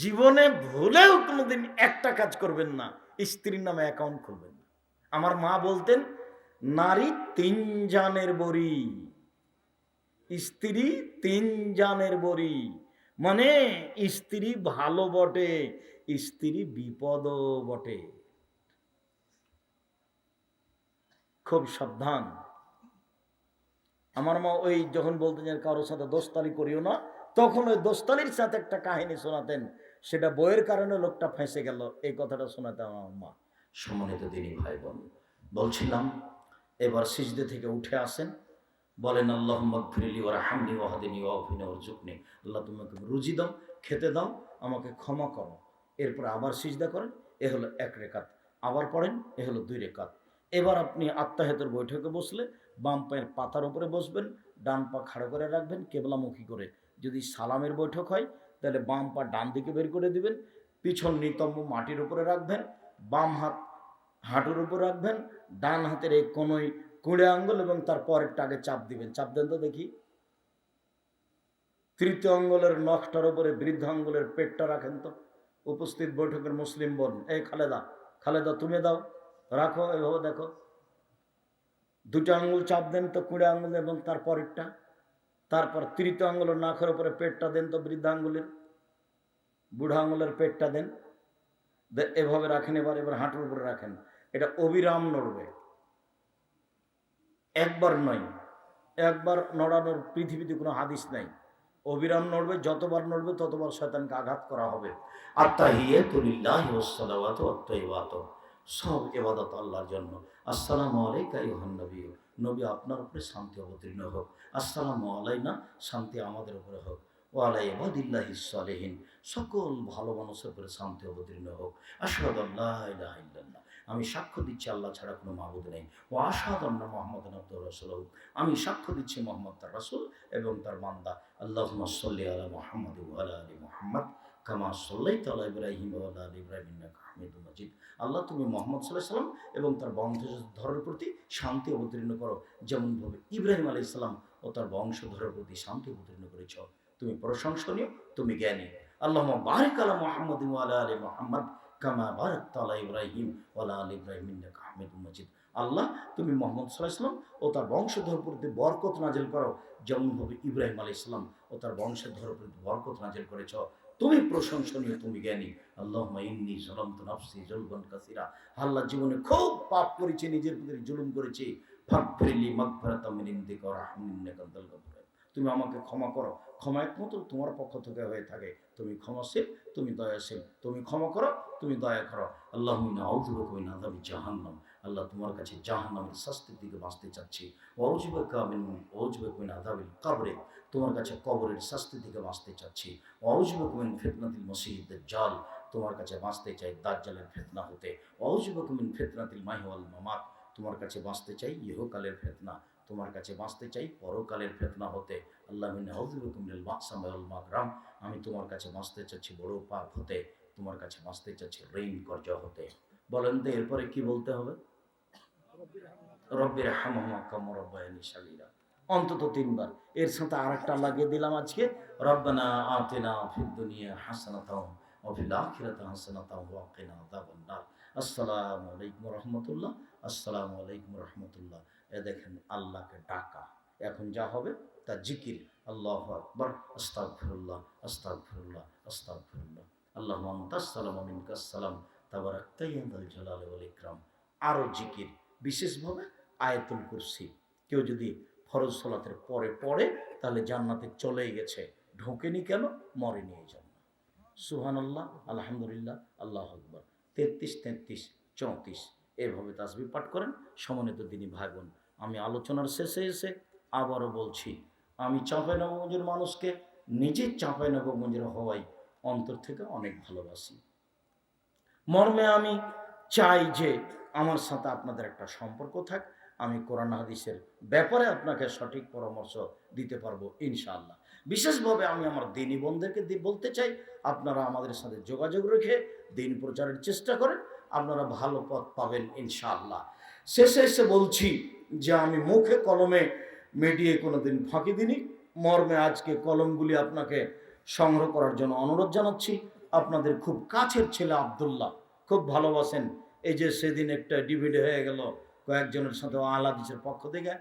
জীবনে ভুলেও কোনোদিন একটা কাজ করবেন না, স্ত্রীর নামে অ্যাকাউন্ট খুলবেন না। আমার মা বলতেন, নারী 3 জানের বড়ি, স্ত্রী 3 জানের বড়ি। মানে স্ত্রী ভালো বটে, স্ত্রী বিপদও বটে। খুব সাবধান। আমার মা ওই যখন বলতেন যে কারোর সাথে দোস্তালি করিও না, তখন ওই দোস্তালির সাথে একটা কাহিনী শোনাতেন, সেটা বইয়ের কারণে লোকটা ফেঁসে গেল, এই কথাটা শোনাতেন আমার মা। সম্মানিত দিনী ভাই বোন, বলছিলাম এবার সিজদে থেকে উঠে আসেন, বলেন আল্লাহুম্মা গফিরলি ওয়ারহামনি ওয়াহদিনি ওয়াআফিনি ওয়ারযুকনি। আল্লাহ তুমি আমাকে রুজি দাও, খেতে দাও, আমাকে ক্ষমা করো। এরপর আবার সিজদা করেন, এ হলো 1 রেকাত। আবার পড়েন, এ হলো 2 রেকাত। এবার আপনি আত্তাহিয়াতের বৈঠকে বসলে বাম পায়ের পাতার উপরে বসবেন, ডান পা খাড়া করে রাখবেন কেবলামুখী করে। যদি সালামের বৈঠক হয় তাহলে বাম পা ডান দিকে বের করে দিবেন, পিছন নিতম্ব মাটির উপরে রাখবেন, বাম হাত হাঁটুর উপর রাখবেন, ডান হাতের এই কোনোই কুড়ে আঙ্গুল এবং তার পরেরটা আগে চাপ দিবেন। চাপ দেন তো দেখি। তৃতীয় আঙ্গুলের নখটার উপরে বৃদ্ধ আঙ্গুলের পেটটা রাখেন তো। উপস্থিত বৈঠকের মুসলিম বোন, এই খালেদা, খালেদা তুমি দাও, রাখো, এইভাবে দেখো। 2টা আঙ্গুল চাপ দেন তো, কুড়ে আঙ্গুল এবং তার পরেরটা। তারপর তৃতীয় আঙ্গুলের নাকের উপরে পেটটা দেন তো, বৃদ্ধ আঙ্গুলের, বুড়া আঙ্গুলের পেটটা দেন, এভাবে রাখেন। এবার হাঁটুর উপরে রাখেন। এটা অবিরাম নড়বে, একবার নয়। একবার নড়ানোর পৃথিবীতে কোনো হাদিস নাই। অবিরাম নড়বে, যতবার নড়বে ততবার শয়তানকে আঘাত করা হবে। আত্তাহিয়াতু লিল্লাহি ওয়াস সালাওয়াতু ওয়াত তাইয়্যিবাতু, সব ইবাদত আল্লাহর জন্য। আসসালামু আলাইকা আইয়ুহান নবী, নবী আপনার উপরে শান্তি অবতীর্ণ হোক। আসসালামু আলাইনা, শান্তি আমাদের উপরে হোক। ওয়া আলা ইবাদিল্লাহিস সালিহিন, সকল ভালো মানুষের উপরে শান্তি অবতীর্ণ হোক। আশহাদু আল্লা ইলাহা ইল্লাল্লাহ, আমি সাক্ষ্য দিচ্ছি আল্লাহ ছাড়া কোনো মাবুদ নেই। ওয়া আশহাদু আন্না মুহাম্মাদান আবদুহু ওয়া রাসূলুহু, আমি সাক্ষ্য দিচ্ছি মুহাম্মদ তার রাসূল এবং তার বান্দা। আল্লাহুম্মা সাল্লি আলা মুহাম্মাদ ওয়া আলা আলি মুহাম্মাদ কামা সাল্লাইতা আলা ইব্রাহিম ওয়া আলা আলি ইব্রাহিম ইন্নাকা হামিদুম মাজিদ। আল্লাহ তুমি মুহাম্মদ সাল্লাল্লাহু আলাইহি সাল্লাম এবং তার বংশধরের প্রতি শান্তি অবতীর্ণ করো, যেমনভাবে ইব্রাহিম আলাইহিস সালাম ও তার বংশধরের প্রতি শান্তি অবতীর্ণ করেছ। তুমি প্রশংসনীয়, তুমি জ্ঞানী। আল্লাহুম্মা বারিক আলা মুহাম্মাদ ওয়া আলা আলি মুহাম্মাদ কামা বারাকতা আলা ইব্রাহিম ওয়া আলা আলি ইব্রাহিম ইন্নাকা হামিদুম মাজিদ। আল্লাহ তুমি মুহাম্মদ সাল্লাল্লাহু আলাইহি সাল্লাম ও তার বংশধরের প্রতি বরকত নাজিল করো, যেমনভাবে ইব্রাহিম আলাইহিস সালাম ও তার বংশধরের প্রতি বরকত নাজিল করেছ। তুমি প্রশংসনীয়, তুমি জ্ঞানী। আল্লাহুম্মা ইন্নী যালামতু নাফসি যুলমান কাসীরা, আল্লাহ জীবনে খুব পাপ করেছি, নিজের প্রতি জুলুম করেছি। ফাগফিরলি মাগফিরাতাম মিন ইনদিকা ওয়া রাহমানি ইন্নাকা আনতাল গাফুর। তুমি আমাকে ক্ষমা করো, ক্ষমা একমাত্র তোমার পক্ষ থেকে হয়ে থাকে। তুমি ক্ষমাশীল, তুমি দয়াশীল, তুমি ক্ষমা করো, তুমি দয়া করো। আল্লাহুম্মা ইন্নী আউযু বিকা মিন আযাবি জাহান্নাম, আল্লাহ তোমার কাছে জাহান্নামের শাস্তির দিকে বাঁচতে চাচ্ছি। ওয়া আউযু বিকা মিন আযাবিল কবরে, তোমার কাছে কবরের শাস্তি থেকে বাঁচতে চাচ্ছি। ওয়া আউযু বিকা মিন ফিতনাতিল মাসীহিদ দাজ্জাল, তোমার কাছে বাঁচতে চাই দাজ্জালের ফিতনা হতে। ওয়া আউযু বিকা মিন ফিতনাতিল মাহইয়া ওয়াল মামাত, তোমার কাছে বাঁচতে চাই ইহকালের ফিতনা, তোমার কাছে বাঁচতে চাই পরকালের ফিতনা হতে। আল্লাহ ইন্নী আউযু বিকা মিনাল মাকসাম ওয়াল মাগরাম, আমি তোমার কাছে বাঁচতে চাচ্ছি বড় পাপ হতে, তোমার কাছে বাঁচতে চাচ্ছি ঋণ কর্জ হতে। বলেন তো এরপরে কি বলতে হবে? রব্বির হামহুমা কামা রাব্বায়ানি সাগীরা, অন্তত 3 বার। এর সাথে আরেকটা লাগিয়ে দিলাম আজকে, রব্বানা আতিনা ফিদ দুনিয়া হাসানাতাও ওয়া ফিল আখিরাতি হাসানাতাও ওয়া কিনা আযাবান নার। আসসালামু আলাইকুম ওয়া রাহমাতুল্লাহ, আসসালামু আলাইকুম ওয়া রাহমাতুল্লাহ। এ দেখেন আল্লাহকে ডাকা, এখন যা হবে তা জিকির। আল্লাহু আকবার, আস্তাগফিরুল্লাহ, আস্তাগফিরুল্লাহ, আস্তাগফিরুল্লাহ, আল্লাহুম্মা আনতাস সালাম ওয়া মিনকাস সালাম তাবারাকতা ইয়া যাল জালালি ওয়াল ইকরাম। আরো জিকির, বিশেষভাবে আয়াতুল কুরসি কেউ যদি ফরজ সালাতের পরে পড়ে তাহলে জান্নাতে চলেই গেছে, ঢোকেনি কেন? মরেনি এই জন্য। সুবহানাল্লাহ, আলহামদুলিল্লাহ, আল্লাহু আকবার, 33 33 34 এভাবে তাসবিহ পাঠ করেন। সম্মানিত দিনী ভাই বোন, আমি আলোচনার শেষে এসে আবারও বলছি, আমি চাঁপাইনবাবগঞ্জের মানুষকে নিজে চাঁপাইনবাবগঞ্জের হওয়াই অন্তর থেকে অনেক ভালোবাসি। মর্মে আমি চাই যে আমার সাথে আপনাদের একটা সম্পর্ক থাক। আমি কোরআন হাদিসের ব্যাপারে আপনাকে সঠিক পরামর্শ দিতে পারবো ইনশাআল্লাহ। বিশেষভাবে আমি আমার দিনী বোনদেরকে বলতে চাই, আপনারা আমাদের সাথে যোগাযোগ রেখে দিন প্রচারের চেষ্টা করেন, আপনারা ভালো পথ পাবেন ইনশাআল্লাহ। শেষে এসে বলছি যে আমি মুখে কলমে মিডিয়ায় কোনোদিন ফাঁকি দিইনি। মর্মে আজকে কলমগুলি আপনাকে সংগ্রহ করার জন্য অনুরোধ জানাচ্ছি। আপনাদের খুব কাছের ছেলে আব্দুল্লাহ, খুব ভালোবাসেন। এই যে সেদিন একটা ডিভিডি হয়ে গেল, কয়েকজনের সাথে আহলে হাদিসের পক্ষ থেকে,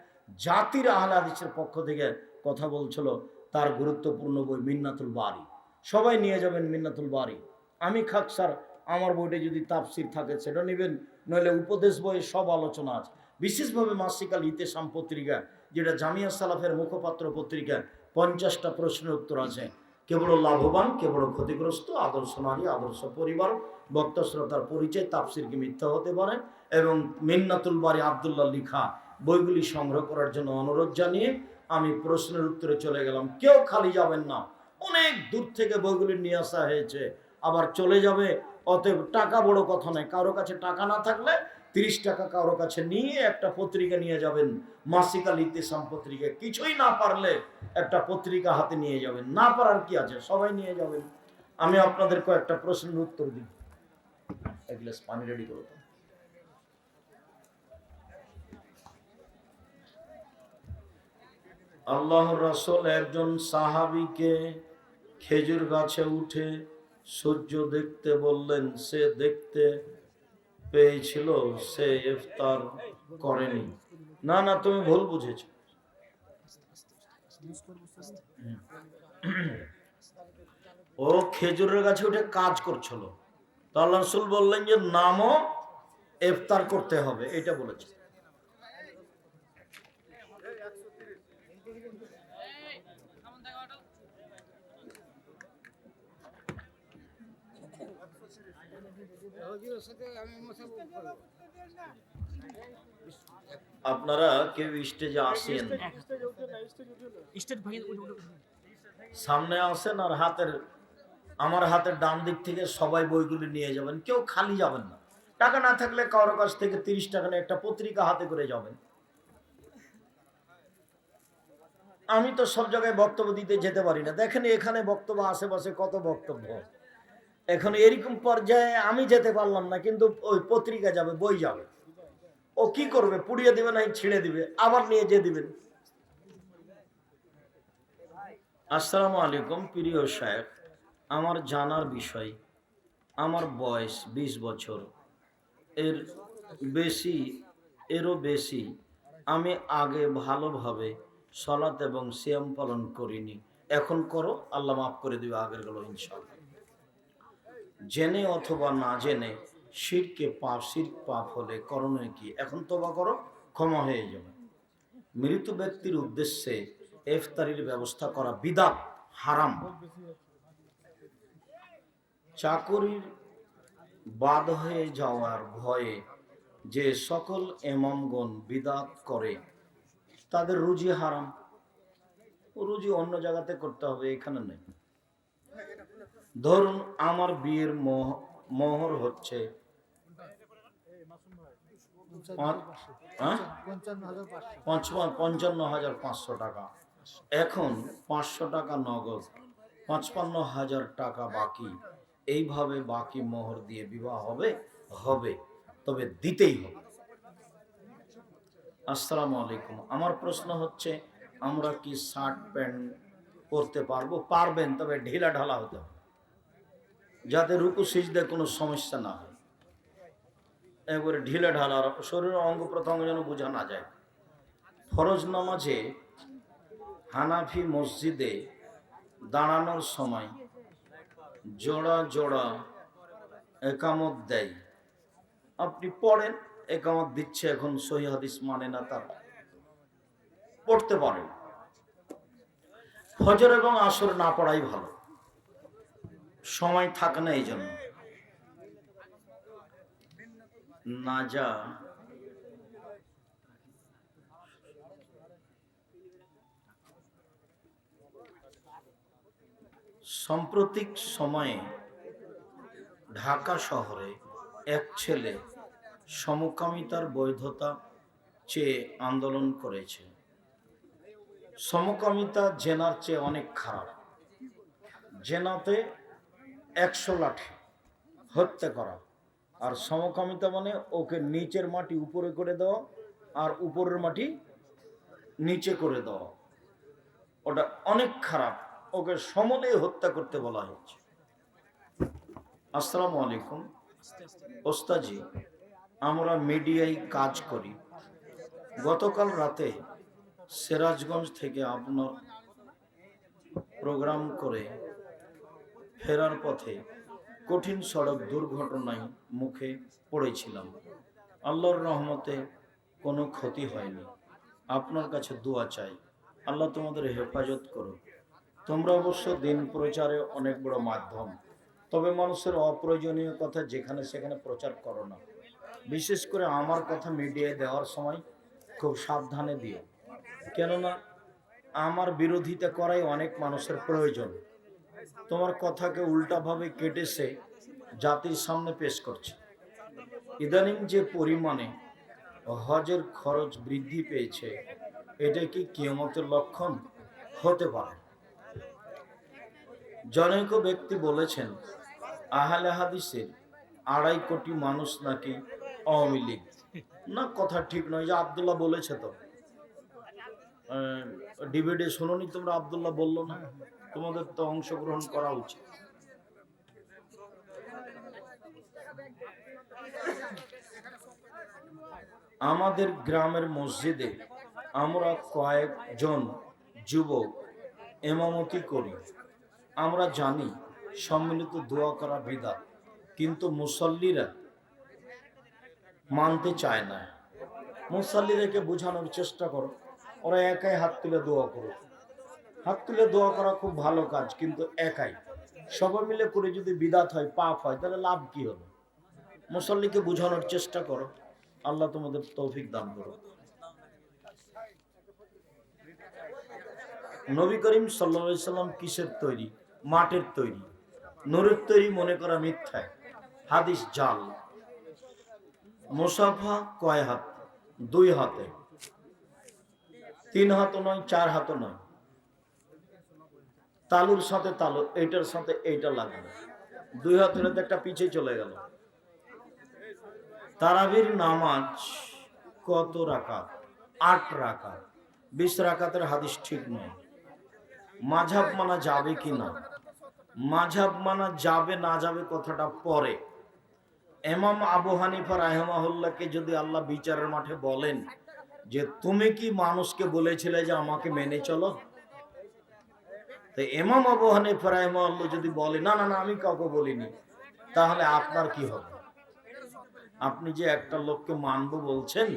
জাতির আহলে হাদিসের পক্ষ থেকে কথা বলছিল, তার গুরুত্বপূর্ণ বই মিন্নাতুল বারী, সবাই নিয়ে যাবেন মিন্নাতুল বারী। আমি খাক স্যার, আমার বইটা যদি তাফসির থাকে সেটা নেবেন, নইলে উপদেশ বইয়ে সব আলোচনা আছে। বিশেষভাবে মাসিক আল ইতেসাম পত্রিকা, যেটা জামিয়া সালাফের মুখপাত্র পত্রিকা, 50টা প্রশ্নের উত্তর আছে। কেবল লাভবান, কেবল ক্ষতিগ্রস্ত, আদর্শ নারী, আদর্শ পরিবার, বক্তা শ্রোতার পরিচয়, তাফসির কি মিথ্যা হতে পারে, এবং মিন্নাতুল বারী আব্দুল্লাহ লিখা বইগুলি সংগ্রহ করার জন্য অনুরোধ জানিয়ে আমি প্রশ্নের উত্তরে চলে গেলাম। কেউ খালি যাবেন না, অনেক দূর থেকে বইগুলি নিয়ে আসা হয়েছে, আবার চলে যাবে। অতএব টাকা বড় কথা নয়, কারো কাছে টাকা না থাকলে 30 টাকা কারো কাছে নিয়ে একটা পত্রিকা নিয়ে যাবেন, মাসিক আল ইতেসাম পত্রিকা। কিছুই না পারলে একটা পত্রিকা হাতে নিয়ে যাবেন, না পারার কি আছে, সবাই নিয়ে যাবেন। আমি আপনাদের কয়েকটা প্রশ্নের উত্তর দিই। এক গ্লাস পানি রেডি করো তো। আল্লাহর রাসূল একজন সাহাবীকে খেজুর গাছে উঠে সূর্য দেখতে বললেন, সে দেখতে পেয়েছিল, সে ইফতার করেনি। না না, তুমি ভুল বুঝেছ। ও খেজুরের গাছে উঠে কাজ করছিল, তো আল্লাহ রাসূল বললেন যে নামও, ইফতার করতে হবে, এটা বলেছে। আপনারা কেউ স্টেজে আসেন, সামনে আসেন, আর আমার হাতের ডান দিক থেকে সবাই বইগুলি নিয়ে যাবেন, কেউ খালি যাবেন না। টাকা না থাকলে কারোর কাছ থেকে 30 টাকা নিয়ে একটা পত্রিকা হাতে করে যাবেন। আমি তো সব জায়গায় বক্তব্য দিতে যেতে পারি না, দেখেন এখানে বক্তব্য, আশেপাশে কত বক্তব্য। এখন এরকম পর্যায়ে আমি যেতে পারলাম না, কিন্তু ওই পত্রিকা যাবে, বই যাবে, ও কি করবে? পুড়িয়ে দিবে, নাই ছিঁড়ে দিবে, আবার নিয়ে যে দিবেন। আসসালামু আলাইকুম প্রিয় শায়েখ, আমার জানার বিষয়, আমার বয়স 20 বছর, এরও বেশি। আমি আগে ভালোভাবে সালাত এবং সিয়াম পালন করিনি, এখন করো, আল্লাহ মাফ করে দিবে আগের গুলো ইনশাআল্লাহ। জেনে অথবা না জেনে শিরক পাপ হলে করণীয় কি? এখন তওবা করো, ক্ষমা হয়ে যাবে। মৃত ব্যক্তির উদ্দেশ্যে ইফতারির ব্যবস্থা করা বিদআত, হারাম। চাকরির বাদ হয়ে যাওয়ার ভয়ে যে সকল ইমামগণ বিদআত করে, তাদের রুজি হারাম। রুজি অন্য জায়গাতে করতে হবে, এখানে নেই। ধরুন আমার বিয়ের মোহর হচ্ছে 55,500 টাকা। এখন 500 টাকা নগদ, 55,000 টাকা বাকি। এইভাবে বাকি মোহর দিয়ে বিবাহ হবে, তবে দিতেই হবে। আসসালামু আলাইকুম, আমার প্রশ্ন হচ্ছে, আমরা কি শার্ট প্যান্ট পরতে পারবো? পারবেন, তবে ঢিলা ঢালা হতে হবে, যাতে রুকু সিজদায় কোনো সমস্যা না হয়। এবারে ঢিলে ঢালা, শরীরের অঙ্গ প্রত্যঙ্গ যেন বোঝা না যায়। ফরজ নামাজে হানাফি মসজিদে দাঁড়ানোর সময় জোড়া জোড়া একামত দেয়। আপনি পড়েন, একামত দিচ্ছে, এখন সহি হাদিস মানে না, তার পড়তে পারেন। ফজর এবং আসর না পড়াই ভালো, সময় থাকে না এই জন্য। নাজা সাম্প্রতিক সময়ে ঢাকা শহরে এক ছেলে সমকামিতার বৈধতা চেয়ে আন্দোলন করেছে। সমকামিতা জেনার চেয়ে অনেক খারাপ। জেনাতে 100 লাঠি, হত্যা করা, আর সমকামিতা মানে ওকে নিচের মাটি উপরে করে দেওয়া আর উপরের মাটি নিচে করে দেওয়া, ওটা অনেক খারাপ। ওকে সমলে হত্যা করতে বলা হয়েছে। আসসালামু আলাইকুম ওস্তাজি, আমরা মিডিয়ায় কাজ করি। গতকাল রাতে সিরাজগঞ্জ থেকে আপনার প্রোগ্রাম করে ফেরার পথে কঠিন সড়ক দুর্ঘটনায় মুখে পড়েছিলাম। আল্লাহর রহমতে কোনো ক্ষতি হয়নি। আপনার কাছে দোয়া চাই, আল্লাহ তোমাদের হেফাজত করো। তোমরা অবশ্য দিন প্রচারে অনেক বড় মাধ্যম, তবে মানুষের অপ্রয়োজনীয় কথা যেখানে সেখানে প্রচার করো না। বিশেষ করে আমার কথা মিডিয়ায় দেওয়ার সময় খুব সাবধানে দিও, কেননা আমার বিরোধিতা করাই অনেক মানুষের প্রয়োজন। তোমার কথাকে উল্টাভাবে কেটেছে জাতির সামনে পেশ করছে। ইদানিং যে পরিমাণে হজের খরচ বৃদ্ধি পেয়েছে, এটা কি কিয়ামতের লক্ষণ হতে পারে? জনৈক ব্যক্তি বলেছেন আহলে হাদিসের 2.5 কোটি মানুষ নাকি আওয়ামী লীগ। না, কথা ঠিক নয়। যে আব্দুল্লাহ বলেছে, তো ডিবেটে শুনোনি তোমরা? আব্দুল্লাহ বললো না? তোমাদের তো অংশগ্রহণ করা উচিত। আমাদের গ্রামের মসজিদে আমরা কয়েকজন যুবক ইমামতি করি। আমরা জানি সম্মিলিত দোয়া করা বিদআত, কিন্তু মুসল্লিরা মানতে চায় না। মুসল্লিদেরকে বোঝানোর চেষ্টা করো, ওরা একাই হাত তুলে দোয়া করো। হাত তুলে দোয়া করা খুব ভালো কাজ, কিন্তু একাই। সবাই মিলে করে যদি বিদআত হয়, পাপ হয়, তাহলে লাভ কি হলো? মুসল্লিকে বোঝানোর চেষ্টা করো। আল্লাহ তোমাদের তৌফিক দান করো। নবী করিম সাল্লাল্লাহু আলাইহি সাল্লাম কিসের তৈরি? মাটির তৈরি। নূরের তৈরি মনে করা মিথ্যা, হাদিস জাল। মুসাফা কয় হাত? 2 হাতে। 3 হাতও নয়, 4 হাতও নয়। তালুর সাথে তালু, এইটার সাথে এইটা লাগবে। 2 হাত হলে তো একটা পিছে চলে গেল। তারাবির নামাজ কত রাকাত? 8 রাকাত। 20 রাকাতের হাদিস ঠিক নয়। মাঝহাব মানা যাবে কি না? মাঝহাব মানা যাবে না যাবে কথাটা পরে। ইমাম আবু হানিফা রাহিমাহুল্লাহকে যদি আল্লাহ বিচারের মাঠে বলেন যে তুমি কি মানুষকে বলেছিলে যে আমাকে মেনে চলো, তো ইমাম আবু হানিফা রাহিমাহুল্লাহ যদি বলে না না না আমি কাউকে বলিনি, তাহলে আপনার কি হবে? আপনি যে একটা লোককে মানবো বলছেন,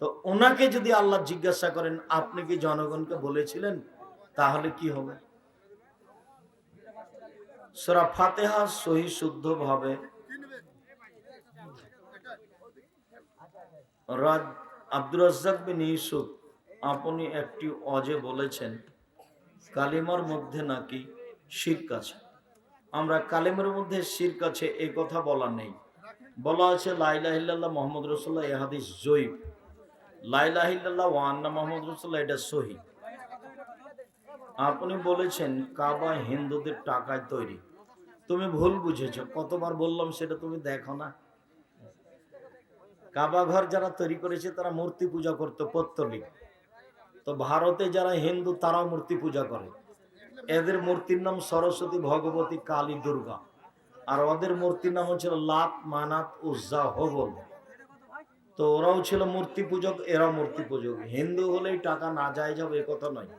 তো ওনাকে যদি আল্লাহ জিজ্ঞাসা করেন আপনি কি জনগণকে বলেছিলেন, তাহলে কি হবে? সূরা ফাতিহা সহি শুদ্ধ ভাবে আব্দুর রাজ্জাক বিন ইউসুফ আপনি একটি অজে বলেছেন কালিমার মধ্যে নাকি শিরক আছে। আমরা কালিমার মধ্যে শিরক আছে এই কথা বলা নেই। বলা আছে লা ইলাহা ইল্লাল্লাহ মুহাম্মদ রাসূলুল্লাহ, এই হাদিস জয়ীফ। লা ইলাহা ইল্লাল্লাহ ওয়া আন্না মুহাম্মদ রাসূলুল্লাহ, এটা সহিহ। আপনি বলেছেন কাবা হিন্দুদের টাকায় তৈরি। তুমি ভুল বুঝেছো। কতবার বললাম সেটা তুমি দেখো না? কাবা ঘর যারা তৈরি করেছে তারা মূর্তি পূজা করতো, পত্তলিক। তো ভারতে যারা হিন্দু তারাও মূর্তি পূজা করে। এদের মূর্তির নাম সরস্বতী, ভগবতী, কালী, দুর্গা। আর ওদের মূর্তির নাম হচ্ছিল লাত, মানাত, উজ্জা, হবল। তো ওরাও ছিল মূর্তি পূজক, এরা মূর্তি পূজক। হিন্দু হলেই টাকা না যায় যাবে এ কথা নয়।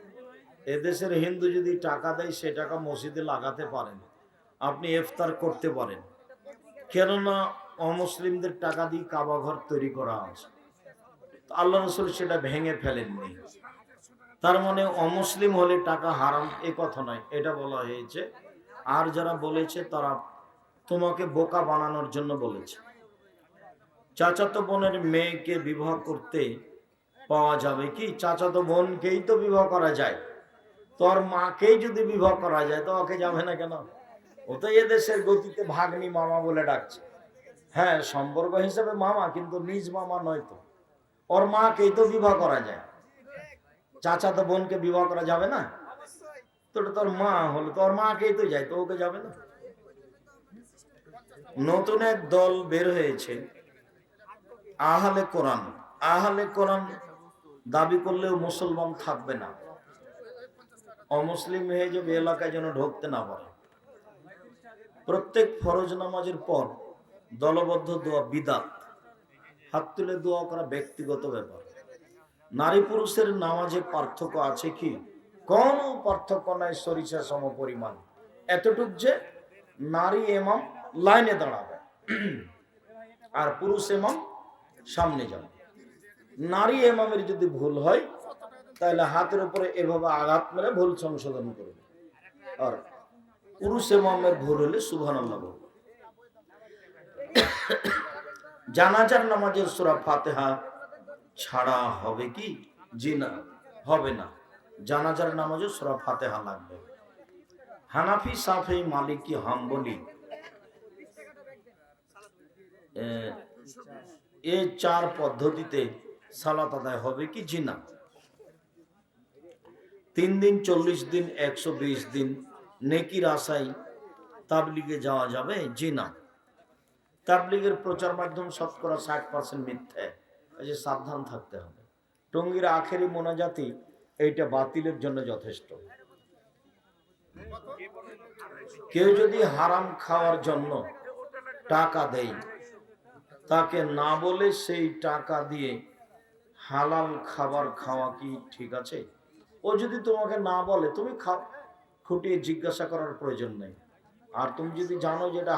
এদেশের হিন্দু যদি টাকা দেয় সে টাকা মসজিদে লাগাতে পারেন, আপনি ইফতার করতে পারেন, কেননা অমুসলিমদের টাকা দিয়ে কাবা ঘর তৈরি করা আছে। আল্লাহ রসুল সেটা ভেঙে ফেলেননি। তার মানে অমুসলিম হলে টাকা হারাম এ কথা নয়, এটা বলা হয়েছে। আর যারা বলেছে তারা তোমাকে বোকা বানানোর জন্য বলেছে। চাচাতো বোনের মেয়েকে বিবাহ করতে পাওয়া যাবে কি? চাচাতো বোনকেই তো বিবাহ করা যায়, তোর মাকেই যদি বিবাহ করা যায় তো ওকে যাবে না কেন? ও তো এদেশের গতিতে ভাগ্নি মামা বলে ডাকছে। হ্যাঁ, সম্পর্ক হিসেবে মামা, কিন্তু নিজ মামা নয় তো। ওর মাকেই তো বিবাহ করা যায়, চাচাতো বোনকে বিবাহ করা যাবে না? তো ওটা তোর মা হলো, তোর মাকেই তো যায়, তো ওকে যাবে না? নতুন এক দল বের হয়েছে, আহলে কোরআন। আহলে কোরআন দাবি করলেও মুসলমান থাকবে না, অমুসলিম হয়ে যাবে, এলাকায় যেন ঢুকতে না পারে। প্রত্যেক ফরজ নামাজের পর দলবদ্ধ দোয়া বিদাত, হাত তুলে দোয়া করা ব্যক্তিগত ব্যাপার। নারী পুরুষের নামাজে পার্থক্য আছে কি? কোন পার্থক্য নাই, সরিষা সম পরিমাণ। এতটুক যে নারী এমাম লাইনে দাঁড়াবে আর পুরুষ এমাম সামনে যাবে। নারী এমামের যদি ভুল হয় তাহলে হাতের উপরে এভাবে আঘাত মেরে ভুল সংশোধন করবে, আর পুরুষ এমামের ভুল হলে সুবহানাল্লাহ বলবে। জানাজার নামাজের সূরা ফাতিহা ছাড়া হবে কি? জি না, হবে না। জানাজার নামাজে সূরা ফাতিহা লাগবে। হানাফি, শাফি, মালিকি, হাম্বলি এই চার পদ্ধতিতে সালাত আদায় হবে কি? জি না। 3 দিন, 40 দিন, 120 দিন নেকির আশায় তাবলিগে যাওয়া যাবে? জি না। তাবলিগের প্রচার মাধ্যম শতকরা 60% মিথ্যে, এই যে সাবধান থাকতে হবে। টঙ্গীর আখেরি মোনাজাতি এইটা বাতিলের জন্য যথেষ্ট। কেউ যদি হারাম খাওয়ার জন্য টাকা দেয়, তাকে না বলে সেই টাকা দিয়ে হালাল খাবার খাওয়া কি ঠিক আছে? ও যদি তোমাকে না বলে তুমি খাও, খুঁটিয়ে জিজ্ঞাসা করার প্রয়োজন নেই। আর তুমি যদি জানো যেটা